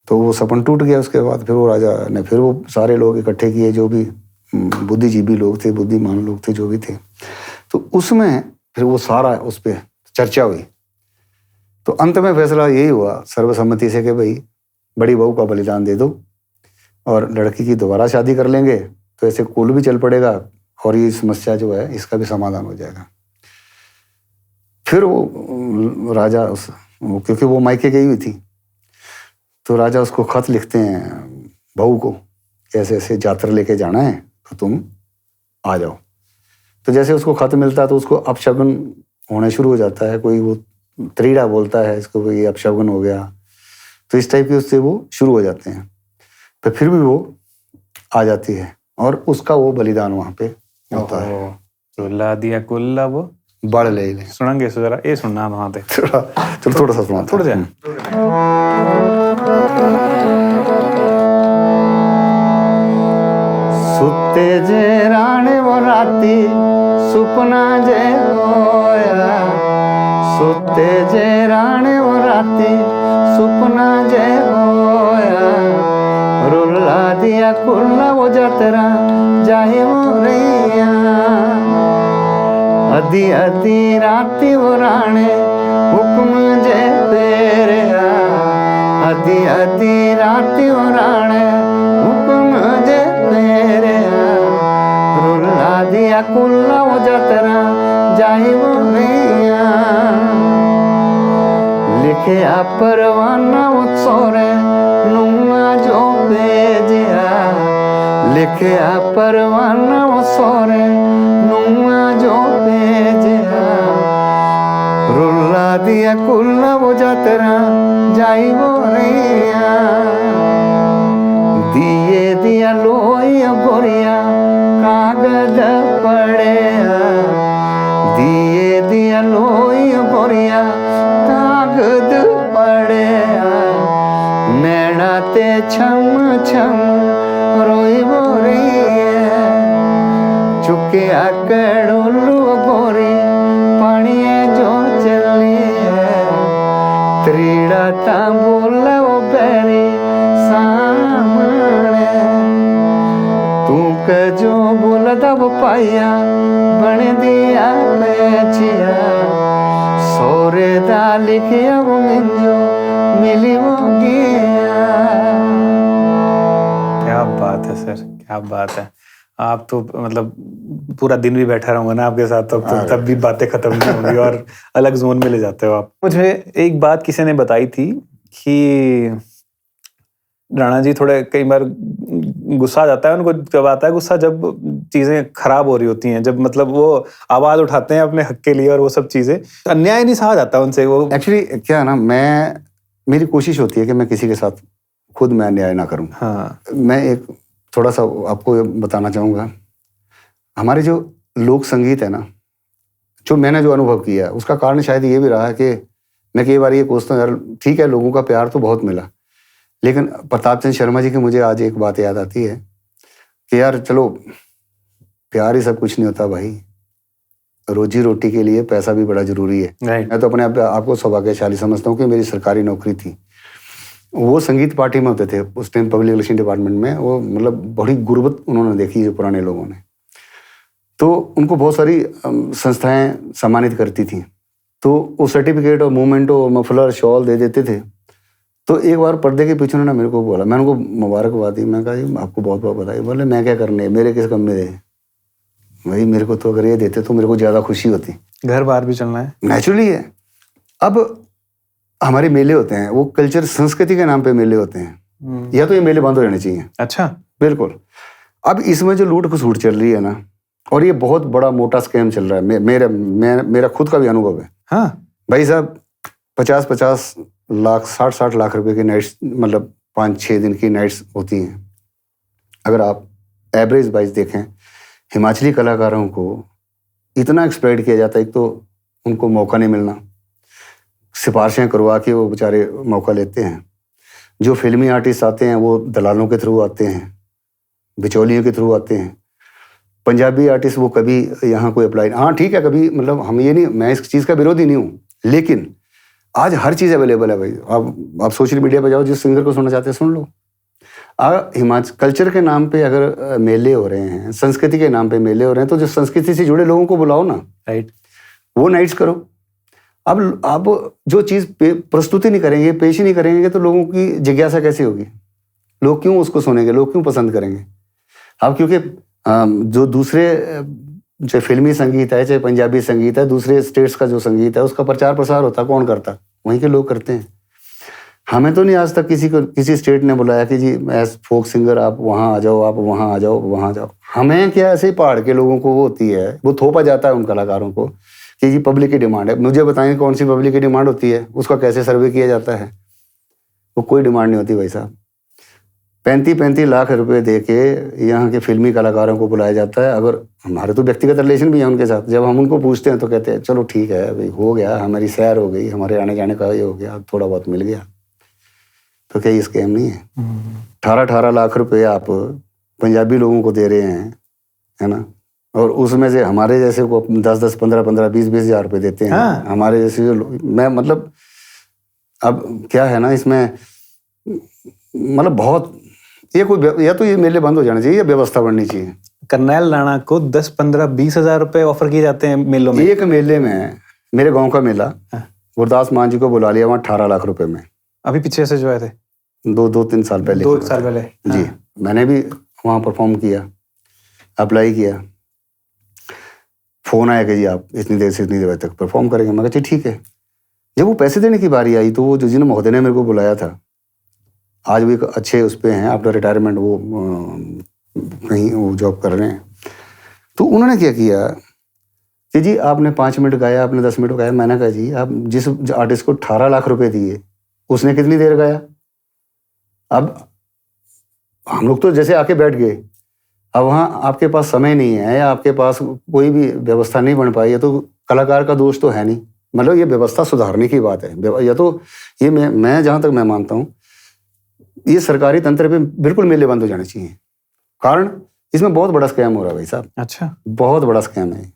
तो वो सपन टूट गया। उसके बाद फिर वो राजा ने फिर वो सारे लोग इकट्ठे किए, जो भी बुद्धिजीवी लोग थे, बुद्धिमान लोग थे, जो भी थे। तो उसमें फिर वो सारा उस पर चर्चा हुई। तो अंत में फैसला यही हुआ सर्वसम्मति से कि भाई बड़ी बहू का बलिदान दे दो और लड़की की दोबारा शादी कर लेंगे, तो ऐसे कुल भी चल पड़ेगा और ये समस्या जो है इसका भी समाधान हो जाएगा। फिर वो राजा क्योंकि वो मायके गई हुई थी, तो राजा उसको खत लिखते हैं बहू को, ऐसे ऐसे यात्रा लेके जाना है तो तुम आ जाओ। तो जैसे उसको खत मिलता है तो उसको अपशगुन होना शुरू हो जाता है, कोई वो त्रीड़ा बोलता है इसको, कोई अपशगुन हो गया, तो इस टाइप के उससे वो शुरू हो जाते हैं। तो फिर भी वो आ जाती है और उसका वो बलिदान वहां पे होता है। रुला दिया कुल्ला वो बड़ ले ले सुनेंगे सो जरा ये सुनना वहां पे थोड़ा सा सुना थोड़ा सा सुते जे राणे वो राती सुपना जे होया, सुते जे राणे वो राती सुपना जे होया, रुला दिया कुल्ला वो जतरा जाए वो रैया, अधी अधी राती वो राणे हुक्म जे तेरा, अधी अधी राती वो राणे हुक्म जे तेरा, रुला दिया कुल्ला वो जतरा जाए वो रैया, लिखे आ परवाना वो छोरे नुमा जो भेजिया, लिखे आ परवाना वो छोरे नुमा जो भेजिया, रुला दिया कुल्ला वो जतरा जाई वो रैया, दिए दिया लोहिया गोरिया कागज पड़ेया, दिए दिया लोहिया गोरिया कागज पड़ेया, नैना ते छम छम रोई वो रैया, चुके आकड़ोलू गोरी पानिए जो चली है, त्रीड़ा तांबूला वो बैरी सामने, तू के जो बोलता वो पाया बन दिया मैचिया, सोरे दा लिखिया वो मिंजो मिली वो गया। क्या बात है सर, क्या बात है। आप तो मतलब पूरा दिन भी बैठा रहूंगा ना आपके साथ, तब भी बातें खत्म नहीं होंगी और अलग जोन में ले जाते हो आप। मुझे एक बात किसी ने बताई थी कि राणा जी थोड़े कई बार गुस्सा आ जाता है उनको, जब आता है गुस्सा जब चीजें खराब हो रही होती हैं, जब मतलब वो आवाज उठाते हैं अपने हक के लिए और वो सब चीजें, अन्याय नहीं सहा जाता उनसे। वो एक्चुअली क्या है ना, मेरी कोशिश होती है कि मैं किसी के साथ खुद मैं अन्याय ना करूं। हाँ, मैं एक थोड़ा सा आपको बताना चाहूँगा, हमारे जो लोक संगीत है ना, जो मैंने जो अनुभव किया है उसका कारण शायद ये भी रहा है कि मैं कई बार ये सोचता हूँ यार ठीक है लोगों का प्यार तो बहुत मिला, लेकिन प्रताप चंद्र शर्मा जी की मुझे आज एक बात याद आती है कि यार चलो प्यार ही सब कुछ नहीं होता भाई, रोजी रोटी के लिए पैसा भी बड़ा जरूरी है। मैं तो अपने आपको सौभाग्यशाली समझता हूँ कि मेरी सरकारी नौकरी थी, वो संगीत पार्टी में होते थे उस टाइम पब्लिक रिलेशन डिपार्टमेंट में, वो मतलब बड़ी गुर्बत उन्होंने देखी जो पुराने लोगों ने, तो उनको बहुत सारी संस्थाएं सम्मानित करती थी, तो वो सर्टिफिकेट और मूवमेंट और मफलर शॉल दे देते थे। तो एक बार पर्दे के पीछे उन्होंने मेरे को बोला, मैंने उनको मुबारकबाद दी, मैं कहा जी आपको बहुत बहुत बधाई। बोले मैं क्या करने, मेरे किस कम में दे भाई, मेरे को तो अगर ये देते तो मेरे को ज़्यादा खुशी होती। घर बार भी चलना है, नेचुरली है। अब हमारे मेले होते हैं, वो कल्चर संस्कृति के नाम पे मेले होते हैं, या तो ये मेले बंद हो जाने चाहिए। अच्छा, बिल्कुल। अब इसमें जो लूट खसूट चल रही है ना, और ये बहुत बड़ा मोटा स्कैम चल रहा है, मेरा खुद का भी अनुभव है। हाँ भाई साहब 50-50 लाख 60-60 लाख रुपए की नाइट्स, मतलब 5-6 दिन की नाइट्स होती हैं। अगर आप एवरेज वाइज देखें, हिमाचली कलाकारों को इतना एक्सप्लॉइट किया जाता है, एक तो उनको मौका नहीं मिलना, सिफारिशें करवा के वो बेचारे मौका लेते हैं, जो फिल्मी आर्टिस्ट आते हैं वो दलालों के थ्रू आते हैं, बिचौलियों के थ्रू आते हैं। पंजाबी आर्टिस्ट वो कभी यहाँ कोई अप्लाई, हाँ ठीक है कभी, मतलब हम ये नहीं, मैं इस चीज़ का विरोधी नहीं हूँ, लेकिन आज हर चीज़ अवेलेबल है भाई। आप सोशल मीडिया पे जाओ, जिस सिंगर को सुनना चाहते हैं सुन लो। हिमाचल कल्चर के नाम पे अगर मेले हो रहे हैं, संस्कृति के नाम पे मेले हो रहे हैं, तो जो संस्कृति से जुड़े लोगों को बुलाओ ना, राइट, वो नाइट्स करो। अब आप जो चीज़ प्रस्तुति नहीं करेंगे, पेश ही नहीं करेंगे, तो लोगों की जिज्ञासा कैसे होगी? लोग क्यों उसको सुनेंगे? लोग क्यों पसंद करेंगे? अब क्योंकि जो दूसरे चाहे फिल्मी संगीत है, चाहे पंजाबी संगीत है, दूसरे स्टेट्स का जो संगीत है, उसका प्रचार प्रसार होता कौन करता? वहीं के लोग करते हैं। हमें तो नहीं आज तक किसी स्टेट ने बुलाया कि जी एज फोक सिंगर आप वहाँ आ जाओ, आप वहाँ आ जाओ, वहाँ जाओ। हमें क्या ऐसे पहाड़ के लोगों को वो होती है, वो थोपा जाता है उन कलाकारों को कि जी पब्लिक की डिमांड है। मुझे बताएं कौन सी पब्लिक की डिमांड होती है, उसका कैसे सर्वे किया जाता है? वो कोई डिमांड नहीं होती भाई साहब। 35-35 लाख रुपए दे के यहाँ के फिल्मी कलाकारों को बुलाया जाता है। अगर हमारे तो व्यक्तिगत रिलेशन भी है उनके साथ, जब हम उनको पूछते हैं तो कहते हैं चलो ठीक है भाई, हो गया, हमारी सैर हो गई, हमारे आने जाने का ये हो गया, थोड़ा बहुत मिल गया। तो क्या ये स्कैम नहीं है? 18-18 लाख रुपए आप पंजाबी लोगों को दे रहे हैं, है ना? और उसमें से हमारे जैसे को 10-10, 15-15, 20-20 हज़ार रुपये देते हैं। हाँ। हमारे जैसे जो मैं मतलब अब क्या है ना इसमें, मतलब बहुत ये कोई या तो ये मेले बंद हो जाने चाहिए या व्यवस्था बननी चाहिए। करनैल राणा को 10, 15, 20 हज़ार रुपए ऑफर किए जाते हैं मेलों में। एक मेले में, मेरे गांव का मेला, गुरदास मान जी को बुला लिया वहाँ 18 लाख रुपए में। अभी पीछे से जो आए थे 2-3 साल पहले, 2 साल पहले जी। मैंने भी वहाँ परफॉर्म किया, अप्लाई किया, फोन आया कि जी आप इतनी देर से इतनी देर तक परफॉर्म करेंगे। मैं कहा ठीक है। जब वो पैसे देने की बारी आई तो वो जो जिन महोदय ने मेरे को बुलाया था, आज भी अच्छे उस पर हैं, आफ्टर रिटायरमेंट वो कहीं वो जॉब कर रहे हैं। तो उन्होंने क्या किया कि जी आपने 5 मिनट गाया, आपने 10 मिनट गाया। मैंने कहा जी आप जिस आर्टिस्ट को 18 लाख रुपए दिए उसने कितनी देर गाया? अब हम लोग तो जैसे आके बैठ गए। अब वहाँ आपके पास समय नहीं है या आपके पास कोई भी व्यवस्था नहीं बन पाई, या तो कलाकार का दोष तो है नहीं। मतलब ये व्यवस्था सुधारने की बात है। या तो ये मैं जहाँ तक मैं मानता हूँ ये सरकारी तंत्र पे बिल्कुल मेले बंद हो जाने चाहिए। कारण इसमें बहुत बड़ा स्कैम हो रहा है भाई साहब। अच्छा, बहुत बड़ा स्कैम है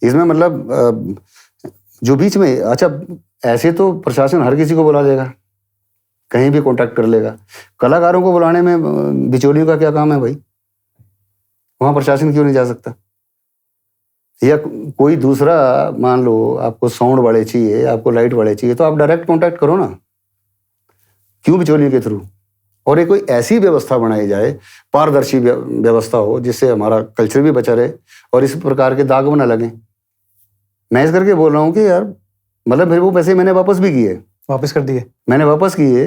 इसमें। मतलब जो बीच में, अच्छा ऐसे तो प्रशासन हर किसी को बुला लेगा, कहीं भी कॉन्टैक्ट कर लेगा। कलाकारों को बुलाने में बिचौलियों का क्या काम है भाई? वहाँ प्रशासन क्यों नहीं जा सकता? या कोई दूसरा, मान लो आपको साउंड वाले चाहिए, आपको लाइट वाले चाहिए, तो आप डायरेक्ट कॉन्टैक्ट करो ना, क्यों बिचौलियों के थ्रू? और एक कोई ऐसी व्यवस्था बनाई जाए, पारदर्शी व्यवस्था हो, जिससे हमारा कल्चर भी बचा रहे और इस प्रकार के दाग ना लगे। मैं इस करके बोल रहा हूँ कि यार मतलब फिर वो पैसे मैंने वापस भी किए, वापस कर दिए मैंने वापस किए।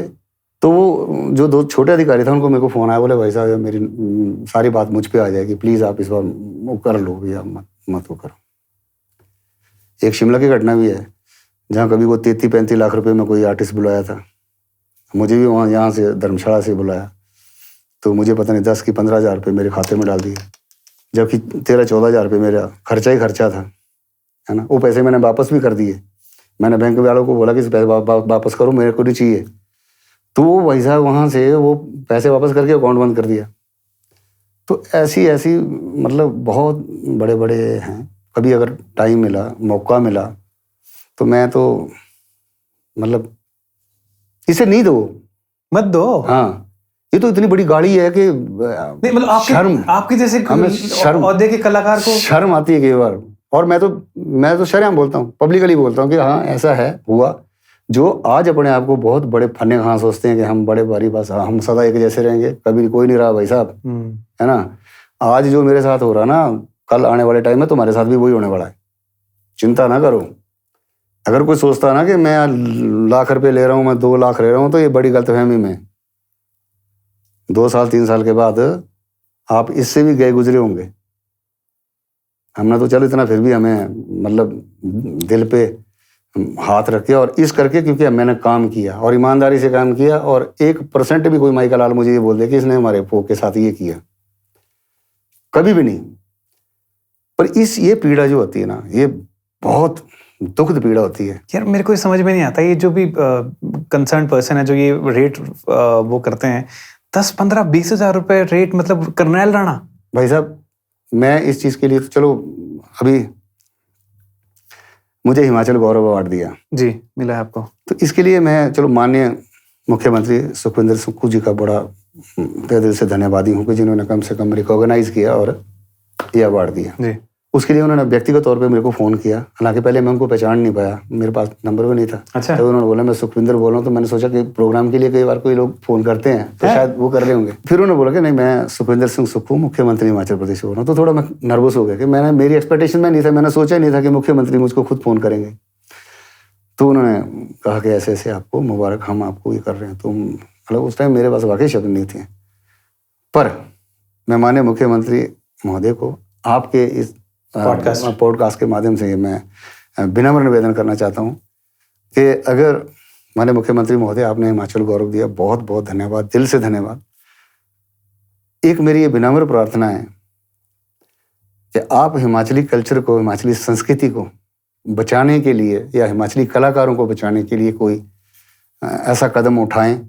तो वो जो 2 छोटे अधिकारी था उनको मेरे को फोन आया, बोले भाई साहब मेरी सारी बात मुझ पे आ जाएगी, प्लीज आप इस बार वो कर लो या मत वो करो। एक शिमला की घटना भी है जहाँ कभी वो 33-35 लाख रुपए में कोई आर्टिस्ट बुलाया था। मुझे भी वहाँ यहाँ से धर्मशाला से बुलाया, तो मुझे पता नहीं 10 की 15 हज़ार रुपये मेरे खाते में डाल दिए, जबकि 13-14 हज़ार रुपये मेरा खर्चा ही खर्चा था, है ना। वो पैसे मैंने वापस भी कर दिए। मैंने बैंक वालों को बोला कि पैसे वापस करो, मेरे को नहीं चाहिए। तो वो भाई साहब वहाँ से वो पैसे वापस करके अकाउंट बंद कर दिया। तो ऐसी मतलब बहुत बड़े बड़े हैं। कभी अगर टाइम मिला, मौका मिला, तो मैं तो मतलब इसे नहीं दो, मत दो। हाँ, ये तो इतनी बड़ी गाड़ी है कि नहीं, मतलब आपके जैसे शर्म, औहदे के कलाकार को शर्म आती है कई बार। और मैं तो शर्म बोलता हूँ, पब्लिकली बोलता हूँ कि हाँ ऐसा है, हुआ। जो आज अपने आप को बहुत बड़े फन्ने खां सोचते हैं कि हम बड़े भारी, बस हम सदा एक जैसे रहेंगे, कभी कोई नहीं रहा भाई साहब, है ना। आज जो मेरे साथ हो रहा ना, कल आने वाले टाइम में तुम्हारे साथ भी वही होने वाला है। चिंता ना करो। अगर कोई सोचता ना कि मैं लाख रुपए ले रहा हूँ, मैं 2 लाख ले रहा हूँ, तो ये बड़ी गलतफहमी में 2 साल 3 साल के बाद आप इससे भी गए गुजरे होंगे। हमने तो चलो इतना, फिर भी हमें मतलब दिल पे हाथ रखे और इस करके, क्योंकि मैंने काम किया और ईमानदारी से काम किया, और 1% भी कोई माई का लाल मुझे ये बोल दे कि इसने हमारे फोक के साथ ये किया, कभी भी नहीं। पर ये पीड़ा जो होती है ना, ये बहुत दुखद पीड़ा होती है यार। मेरे को ये समझ में नहीं आता, ये जो भी कंसर्न पर्सन है जो ये रेट वो करते हैं 10, 15, 20 हज़ार रुपए रेट, मतलब करनैल राणा भाई साहब। मैं इस चीज के लिए तो चलो, अभी मुझे हिमाचल गौरव अवार्ड दिया जी, मिला है आपको, तो इसके लिए मैं चलो माननीय मुख्यमंत्री सुखविंदर सुक्खू जी का बड़ा तहे दिल से धन्यवादी हूँ कि जिन्होंने कम से कम रिकॉग्नाइज किया और ये अवार्ड दिया। जी। उसके लिए उन्होंने व्यक्तिगत तौर पे मेरे को फ़ोन किया, हालांकि पहले मैं उनको पहचान नहीं पाया, मेरे पास नंबर भी नहीं था। अच्छा। तो उन्होंने बोला मैं सुखविंदर बोल रहा हूँ, तो मैंने सोचा कि प्रोग्राम के लिए कई बार कोई लोग फ़ोन करते हैं तो शायद वो कर रहे होंगे। फिर उन्होंने बोला कि नहीं, मैं सुखविंदर सिंह सुक्खू, मुख्यमंत्री हिमाचल प्रदेश बोल रहा हूँ। तो थोड़ा मैं नर्वस हो गया कि मेरी एक्सपेक्टेशन में नहीं था, मैंने सोचा नहीं था कि मुख्यमंत्री मुझको खुद फ़ोन करेंगे। तो उन्होंने कहा कि ऐसे ऐसे आपको मुबारक, हम आपको ये कर रहे हैं। तो मतलब उस टाइम मेरे पास वाकई शब्द नहीं थे, पर मैं माननीय मुख्यमंत्री महोदय को आपके इस पॉडकास्ट के माध्यम से मैं विनम्र निवेदन करना चाहता हूँ कि अगर माननीय मुख्यमंत्री महोदय आपने हिमाचल गौरव दिया, बहुत बहुत धन्यवाद, दिल से धन्यवाद। एक मेरी ये विनम्र प्रार्थना है कि आप हिमाचली कल्चर को, हिमाचली संस्कृति को बचाने के लिए या हिमाचली कलाकारों को बचाने के लिए कोई ऐसा कदम उठाएं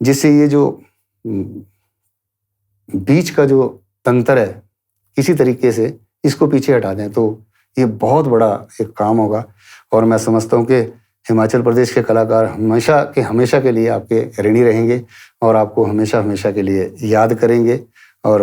जिससे ये जो बीच का जो तंत्र है किसी तरीके से इसको पीछे हटा दें, तो ये बहुत बड़ा एक काम होगा। और मैं समझता हूँ कि हिमाचल प्रदेश के कलाकार हमेशा के लिए आपके ऋणी रहेंगे और आपको हमेशा के लिए याद करेंगे। और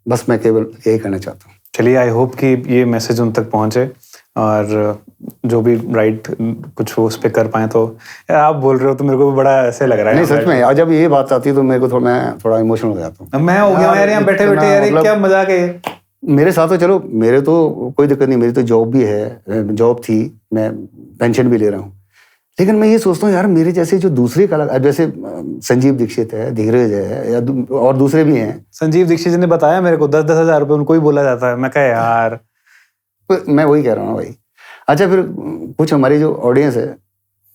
बस मैं केवल यही कहना चाहता हूँ। चलिए, आई होप कि ये मैसेज उन तक पहुँचे और जो भी राइट कुछ वो उस पर कर पाए। तो यार आप बोल रहे हो तो मेरे को भी बड़ा ऐसे लग रहा है। नहीं, सच में आज जब ये बात आती है तो मेरे को मैं थोड़ा इमोशनल हो जाता हूँ। मैं हो गया यार यहाँ बैठे बैठे, यार मतलब, क्या मजाक है। मेरे साथ तो चलो, मेरे तो कोई दिक्कत नहीं, मेरी तो जॉब भी है, जॉब थी, मैं पेंशन भी ले रहा हूँ। लेकिन मैं ये सोचता हूँ यार, मेरे जैसे जो दूसरे कलाकार, जैसे संजीव दीक्षित है, धीरज है, या और दूसरे भी हैं। संजीव दीक्षित जी ने बताया मेरे को 10-10 हज़ार रुपये उनको ही बोला जाता है। मैं कहा यार, मैं वही कह रहा हूँ भाई। अच्छा, फिर कुछ हमारी जो ऑडियंस है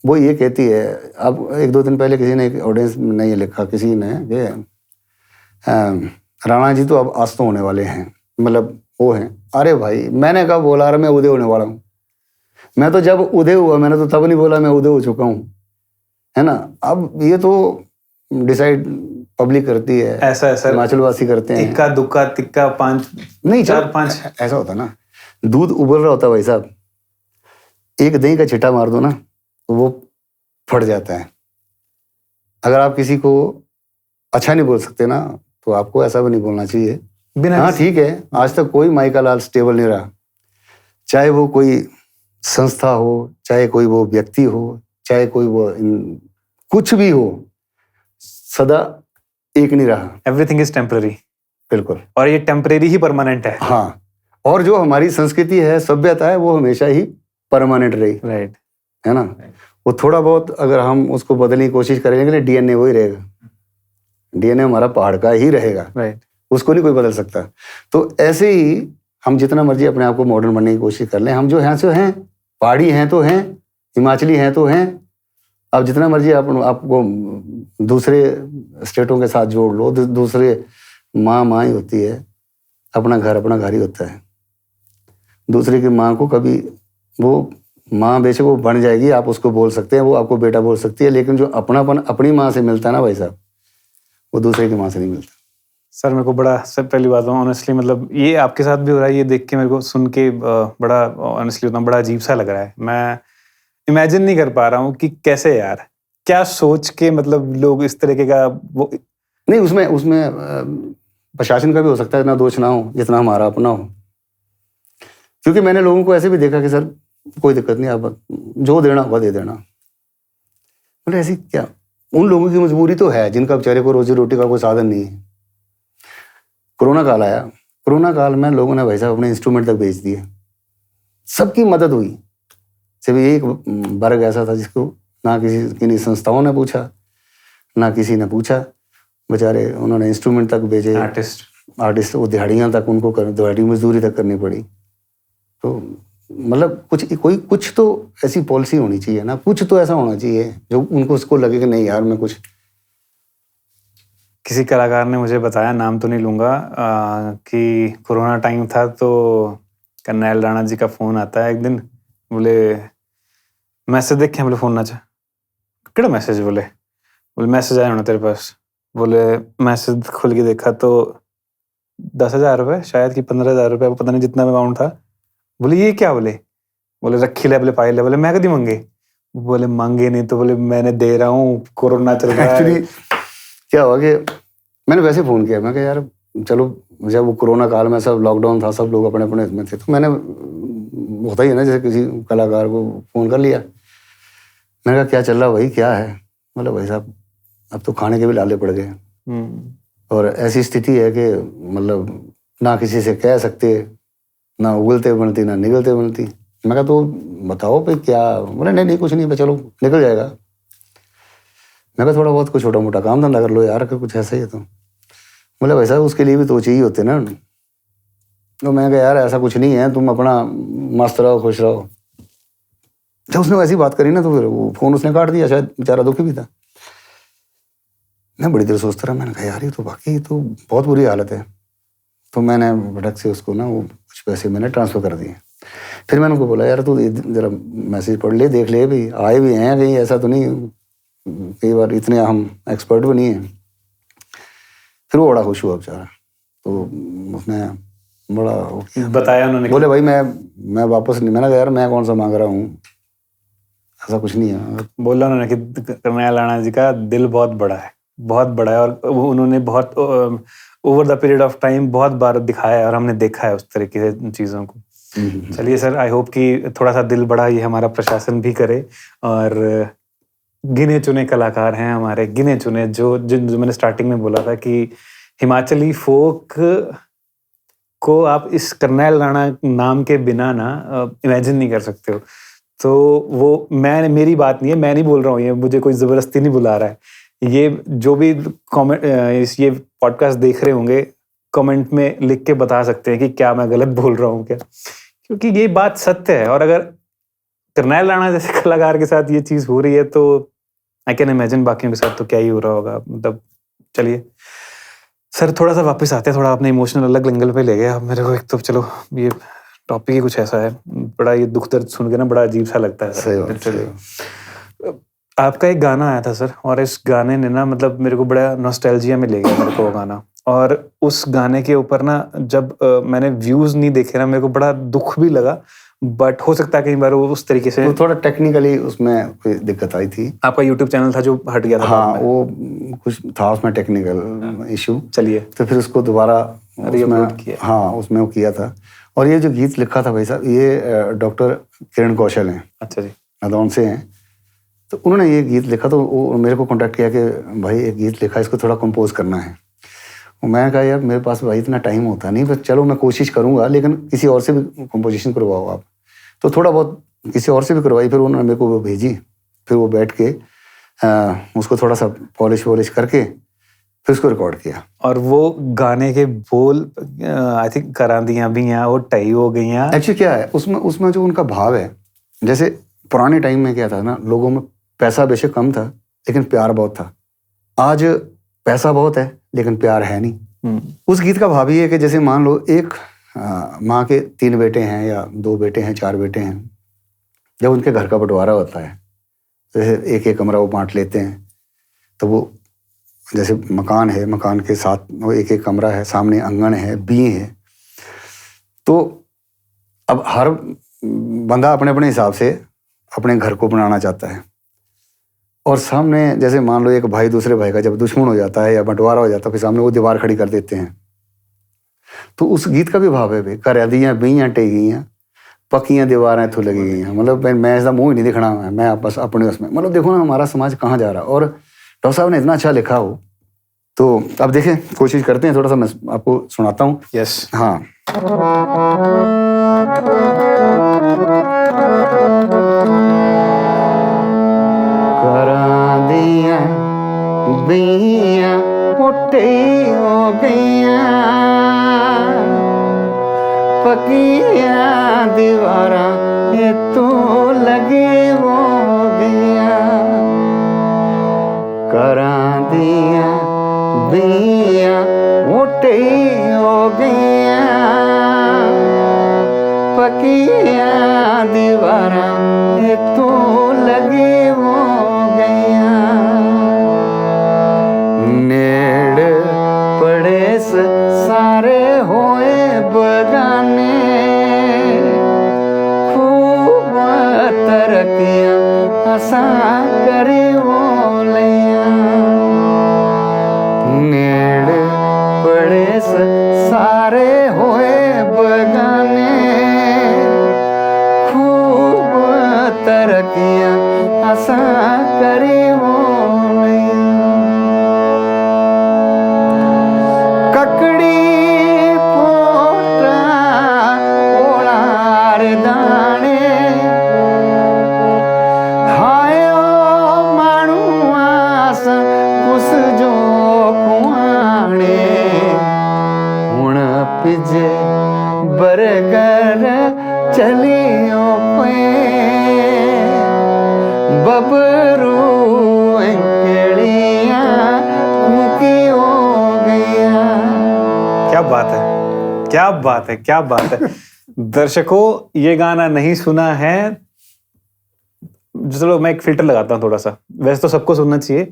वो ये कहती है, अब 1-2 दिन पहले किसी ने, एक ऑडियंस ने ये लिखा, किसी ने कि राणा जी तो अब आज तो होने वाले हैं, मतलब वो हैं। अरे भाई, मैंने कहा बोला रहा मैं उदय होने वाला हूँ। मैं तो जब उदय हुआ, मैंने तो तब नहीं बोला मैं उदय हो चुका हूँ, है ना। अब ये तो डिसाइड पब्लिक करती है, ऐसा हिमाचलवासी करते हैं। इक्का दुक्का तिक्का पांच, नहीं 4-5 ऐसा होता ना, दूध उबल रहा होता है भाई साहब, एक दही का छिट्टा मार दो ना तो वो फट जाता है। अगर आप किसी को अच्छा नहीं बोल सकते ना, तो आपको ऐसा भी नहीं बोलना चाहिए। हाँ ठीक है, आज तक कोई माई का लाल स्टेबल नहीं रहा, चाहे वो कोई संस्था हो, चाहे कोई वो व्यक्ति हो, चाहे कोई वो कुछ भी हो, सदा एक नहीं रहा। Everything is temporary. बिल्कुल, और ये टेम्पररी ही परमानेंट है। हाँ, और जो हमारी संस्कृति है, सभ्यता है, वो हमेशा ही परमानेंट रही। राइट, है ना। वो थोड़ा बहुत अगर हम उसको बदलने की कोशिश करेंगे, डीएनए वही रहेगा, डीएनए हमारा पहाड़ का ही रहेगा। राइट, उसको नहीं कोई बदल सकता। तो ऐसे ही हम जितना मर्जी अपने आप को मॉडर्न बनने की कोशिश कर लें, हम जो हैं सो हैं, पहाड़ी हैं तो हैं, हिमाचली हैं तो हैं। अब जितना मर्जी आपको दूसरे स्टेटों के साथ जोड़ लो, दूसरे माँ ही होती है, अपना घर ही होता है। दूसरे की माँ को कभी, वो माँ बेशक वो बन जाएगी, आप उसको बोल सकते हैं, वो आपको बेटा बोल सकती है, लेकिन जो अपनापन अपनी माँ से मिलता है ना भाई साहब, वो दूसरे की माँ से नहीं मिलता। सर मेरे को बड़ा, सब पहली बात ऑनेस्टली, मतलब ये आपके साथ भी हो रहा है, ये देख के मेरे को सुन के बड़ा ऑनेस्टली उतना बड़ा अजीब सा लग रहा है। मैं इमेजिन नहीं कर पा रहा हूँ कि कैसे यार, क्या सोच के मतलब लोग इस तरीके का वो नहीं, उसमें प्रशासन का भी हो सकता है, इतना दोष ना हो जितना हमारा अपना हो। क्योंकि मैंने लोगों को ऐसे भी देखा कि सर कोई दिक्कत नहीं, आप जो देना होगा दे देना। बोले ऐसी क्या, उन लोगों की मजबूरी तो है जिनका बेचारे को रोजी रोटी का कोई साधन नहीं है। कोरोना काल आया, कोरोना काल में लोगों ने भाई साहब अपने इंस्ट्रूमेंट तक बेच दिए, सबकी मदद हुई। सिर्फ एक वर्ग ऐसा था जिसको ना किसी संस्थाओं ने पूछा, ना किसी ने पूछा, बेचारे उन्होंने इंस्ट्रूमेंट तक बेचे। आर्टिस्ट वो दिहाड़ियाँ तक उनको दिहाड़ी मजदूरी तक करनी पड़ी। तो मतलब कुछ तो ऐसी पॉलिसी होनी चाहिए ना, कुछ तो ऐसा होना चाहिए जो उनको उसको लगे कि नहीं यार मैं कुछ। किसी कलाकार ने मुझे बताया, नाम तो नहीं लूंगा, कि कोरोना टाइम था तो करनैल राणा जी का फोन आता है एक दिन, बोले मैसेज देख के, बोले फोन ना चा केड़ा मैसेज, बोले मैसेज आया होना तेरे पास। बोले मैसेज खोल के देखा तो 10,000 रुपये शायद कि 15,000 रुपये, पता नहीं जितना अमाउंट था। बोले ये क्या, बोले रखी ले, बोले फाइल है। बोले मैं कभी मांगे, बोले मांगे नहीं तो बोले मैंने दे रहा हूँ, कोरोना चल रहा है। एक्चुअली क्या हुआ कि मैंने वैसे फ़ोन किया, मैं कहा यार चलो जब वो कोरोना काल में सब लॉकडाउन था, सब लोग अपने अपने इसमें थे, तो मैंने होता ही है ना, जैसे किसी कलाकार को फ़ोन कर लिया, मैंने कहा क्या चल रहा भाई, क्या है? मतलब भाई साहब अब तो खाने के भी लाले पड़ गए और ऐसी स्थिति है कि मतलब ना किसी से कह सकते, ना उगलते बनती ना निगलते बनती। मैं कहा तो बताओ भाई क्या? बोले नहीं कुछ नहीं, चलो निकल जाएगा। मैं कहा थोड़ा बहुत कुछ छोटा मोटा काम धंधा कर लो यार, अगर कुछ ऐसा ही है तो। बोले भाई साहब उसके लिए भी तो चाहिए होते ना। तो मैं कहा यार ऐसा कुछ नहीं है, तुम अपना मस्त रहो, खुश रहो। जब उसने वैसी बात करी ना तो फिर वो फ़ोन उसने काट दिया, शायद बेचारा दुखी भी था। मैं बड़ी देर सोचता रहा, मैंने कहा यार ये तो वाकई तो बहुत बुरी हालत है। तो मैंने भटक से उसको ना वो कुछ पैसे मैंने ट्रांसफ़र कर दिए। फिर मैंने उनको बोला यार तू ज़रा मैसेज पढ़ ले, देख ले भी आए भी हैं कहीं, ऐसा तो नहीं कई बार इतने हम एक्सपर्ट भी नहीं हैं। फिर वो बड़ा खुश हुआ बेचारा, तो उसने बड़ा बताया उन्होंने? बोले भाई मैं वापस नहीं। मैंने कहा यार मैं कौन सा मांग रहा हूँ, ऐसा कुछ नहीं है। बोला उन्होंने कि करनैल राणा जी का दिल बहुत बड़ा है, बहुत बड़ा है, और उन्होंने बहुत over the period of time बहुत बार दिखाया है और हमने देखा है उस तरीके से चीज़ों को। चलिए सर, आई होप कि थोड़ा सा दिल बड़ा ये हमारा प्रशासन भी करे और गिने चुने कलाकार हैं हमारे, गिने चुने जो मैंने स्टार्टिंग में बोला था कि हिमाचली फोक को आप इस करनैल राणा नाम के बिना ना इमेजिन नहीं कर सकते हो। तो वो मेरी बात नहीं है, मैं नहीं बोल रहा हूँ, ये मुझे कोई ज़बरदस्ती नहीं बुला रहा है। ये जो भी कमेंट ये पॉडकास्ट देख रहे होंगे कमेंट में लिख के बता सकते हैं कि क्या मैं गलत बोल रहा हूँ क्या, क्योंकि ये बात सत्य है। और अगर करनैल राणा जैसे कलाकार के साथ ये चीज़ हो रही है तो आई कैन इमेजिन बाकियों के साथ तो क्या ही हो रहा होगा। मतलब चलिए सर, थोड़ा सा वापस आते हैं, थोड़ा अपने इमोशनल अलग एंगल पे ले गए अब मेरे को। एक तो चलो ये टॉपिक ही कुछ ऐसा है, बड़ा ये दुख दर्द सुन के ना बड़ा अजीब सा लगता है। सही बात, चलिए, आपका एक गाना आया था सर, और इस गाने ने ना मतलब मेरे को बड़ा नॉस्टैल्जिया में ले गया मेरे को वो गाना। और उस गाने के ऊपर ना जब मैंने व्यूज नहीं देखे ना, मेरे को बड़ा दुख भी लगा, बट हो सकता है कई बार वो उस तरीके से तो थोड़ा टेक्निकली उसमें कोई दिक्कत आई थी। आपका यूट्यूब चैनल था जो हट गया था। हाँ, वो कुछ था उसमें टेक्निकल इशू। चलिए, तो फिर उसको दोबारा रीअपलोड किया। हाँ, उसमें वो किया था। और ये जो गीत लिखा था भाई साहब, ये डॉक्टर किरण कौशल हैं। अच्छा जी, नादौन से हैं। तो उन्होंने ये गीत लिखा, तो वो मेरे को कॉन्टेक्ट किया कि भाई एक गीत लिखा, इसको थोड़ा कंपोज करना है। मैं कहा यार मेरे पास भाई इतना टाइम होता नहीं, बस चलो मैं कोशिश करूंगा, लेकिन किसी और से भी कंपोजिशन करवाओ आप। तो थोड़ा बहुत किसी और से भी करवाई, फिर उन्होंने मेरे को वो भेजी। फिर वो बैठ के उसको थोड़ा सा पॉलिश वॉलिश करके फिर उसको रिकॉर्ड किया। और वो गाने के बोल आई थिंक करांदियां भी हैं, वो टई हो गई हैं। एक्चुअली क्या है उसमें जो उनका भाव है, जैसे पुराने टाइम में क्या था ना, लोगों में पैसा बेशक कम था लेकिन प्यार बहुत था। आज पैसा बहुत है लेकिन प्यार है नहीं। उस गीत का भाव ये है कि जैसे मान लो एक माँ के 3 बेटे हैं या 2 बेटे हैं, 4 बेटे हैं, जब उनके घर का बंटवारा होता है तो एक एक कमरा वो बांट लेते हैं। तो वो जैसे मकान है, मकान के साथ वो एक एक कमरा है, सामने आंगन है, बी है। तो अब हर बंदा अपने अपने हिसाब से अपने घर को बनाना चाहता है। और सामने जैसे मान लो एक भाई दूसरे भाई का जब दुश्मन हो जाता है या बंटवारा हो जाता है, फिर सामने वो दीवार खड़ी कर देते हैं। तो उस गीत का भी भाव है, करदियां बीयां टेगियां पक्कियां दीवारें थू लगी गई हैं। मतलब मैं इसका मुंह ही नहीं दिखना, मैं बस अपने उसमें, मतलब देखो ना हमारा समाज कहाँ जा रहा है। और डॉक्टर साहब ने इतना अच्छा लिखा हो, तो अब देखें कोशिश करते हैं, थोड़ा सा मैं आपको सुनाता हूँ। यस, हाँ। करदियां बीयां मोटे हो गईयां पक्कियां दीवारां तो लगी हो गईयां। करदियां बीयां मोटे हो गईयां पक्कियां दीवारां तो लगी हो गईयां। नेड़ पड़े सारे होए बगाने खूब तरक्कियां असा करे वो लिया। नेड़ पड़े सारे क्या बात है, क्या बात है। दर्शकों, ये गाना नहीं सुना है, चलो मैं एक फिल्टर लगाता हूँ थोड़ा सा, वैसे तो सबको सुनना चाहिए,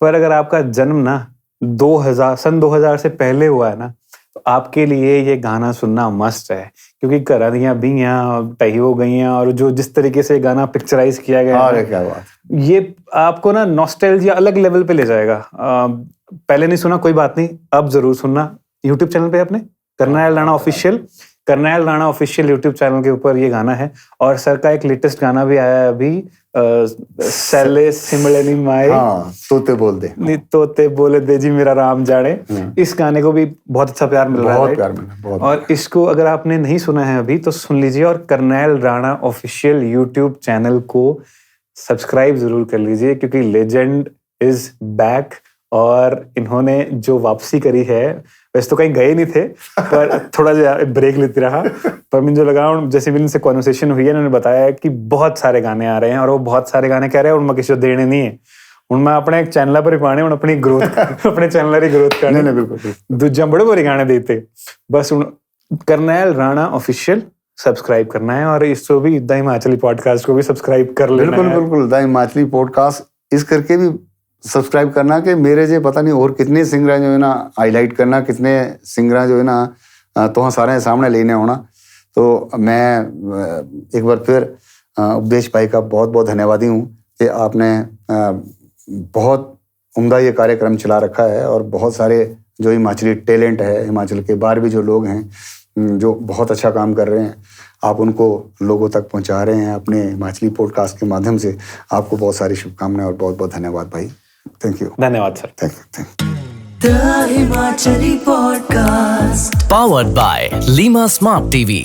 पर अगर आपका जन्म ना 2000 से पहले हुआ है ना, तो आपके लिए ये गाना सुनना मस्ट है, क्योंकि घरादियां बीयां टही हो गई हैं, और जो जिस तरीके से गाना पिक्चराइज किया गया है, क्या बात, ये आपको ना नॉस्टैल्जिया अलग लेवल पे ले जाएगा। पहले नहीं सुना कोई बात नहीं, अब जरूर सुनना। यूट्यूब चैनल पे अपने Karnail Rana official YouTube channel के ऊपर ये गाना है। और सर का एक लेटेस्ट गाना भी आया है अभी, सैले सिमले नी माए, तोते बोल दे, नी तोते बोले दे जी मेरा राम जाने। इस गाने को भी बहुत अच्छा प्यार मिल रहा है, बहुत प्यार मिला, बहुत। और इसको अगर आपने नहीं सुना है अभी तो सुन लीजिए, और Karnail Rana official YouTube channel को सब्सक्राइब जरूर कर लीजिए, क्योंकि लेजेंड इज बैक, और इन्होंने जो वापसी करी है, वैसे तो कहीं गए नहीं थे, पर थोड़ा सा ब्रेक लेते रहा, पर मुझे जो लगा, जैसे भी इनसे कॉन्वर्सेशन हुई है, इन्होंने बताया कि बहुत सारे गाने आ रहे हैं, और वो बहुत सारे गाने कह रहे हैं उनमें किसी को देने नहीं है, उनमें अपने एक चैनल पर ही पाने, अपनी ग्रोथ अपने चैनल की ग्रोथ करने, बिल्कुल दूजा बड़े बड़े गाने देते, बस करनैल राणा ऑफिशियल सब्सक्राइब करना है, और इसको भी द हिमाचली पॉडकास्ट को भी सब्सक्राइब कर लेना है। बिल्कुल द हिमाचली पॉडकास्ट इस करके भी सब्सक्राइब करना कि मेरे जे पता नहीं और कितने सिंगर जो है ना हाईलाइट करना, कितने सिंगर जो है ना तो सारे सामने लेने होना। तो मैं एक बार फिर उपदेश भाई का बहुत बहुत धन्यवादी हूँ कि आपने बहुत उम्दा ये कार्यक्रम चला रखा है, और बहुत सारे जो हिमाचली टैलेंट है, हिमाचल के बाहर भी जो लोग हैं जो बहुत अच्छा काम कर रहे हैं, आप उनको लोगों तक पहुंचा रहे हैं अपने हिमाचली पॉडकास्ट के माध्यम से। आपको बहुत सारी शुभकामनाएं और बहुत बहुत धन्यवाद भाई। Thank you. धन्यवाद sir. Thank you. The Himachali Podcast. Powered by Lima Smart TV.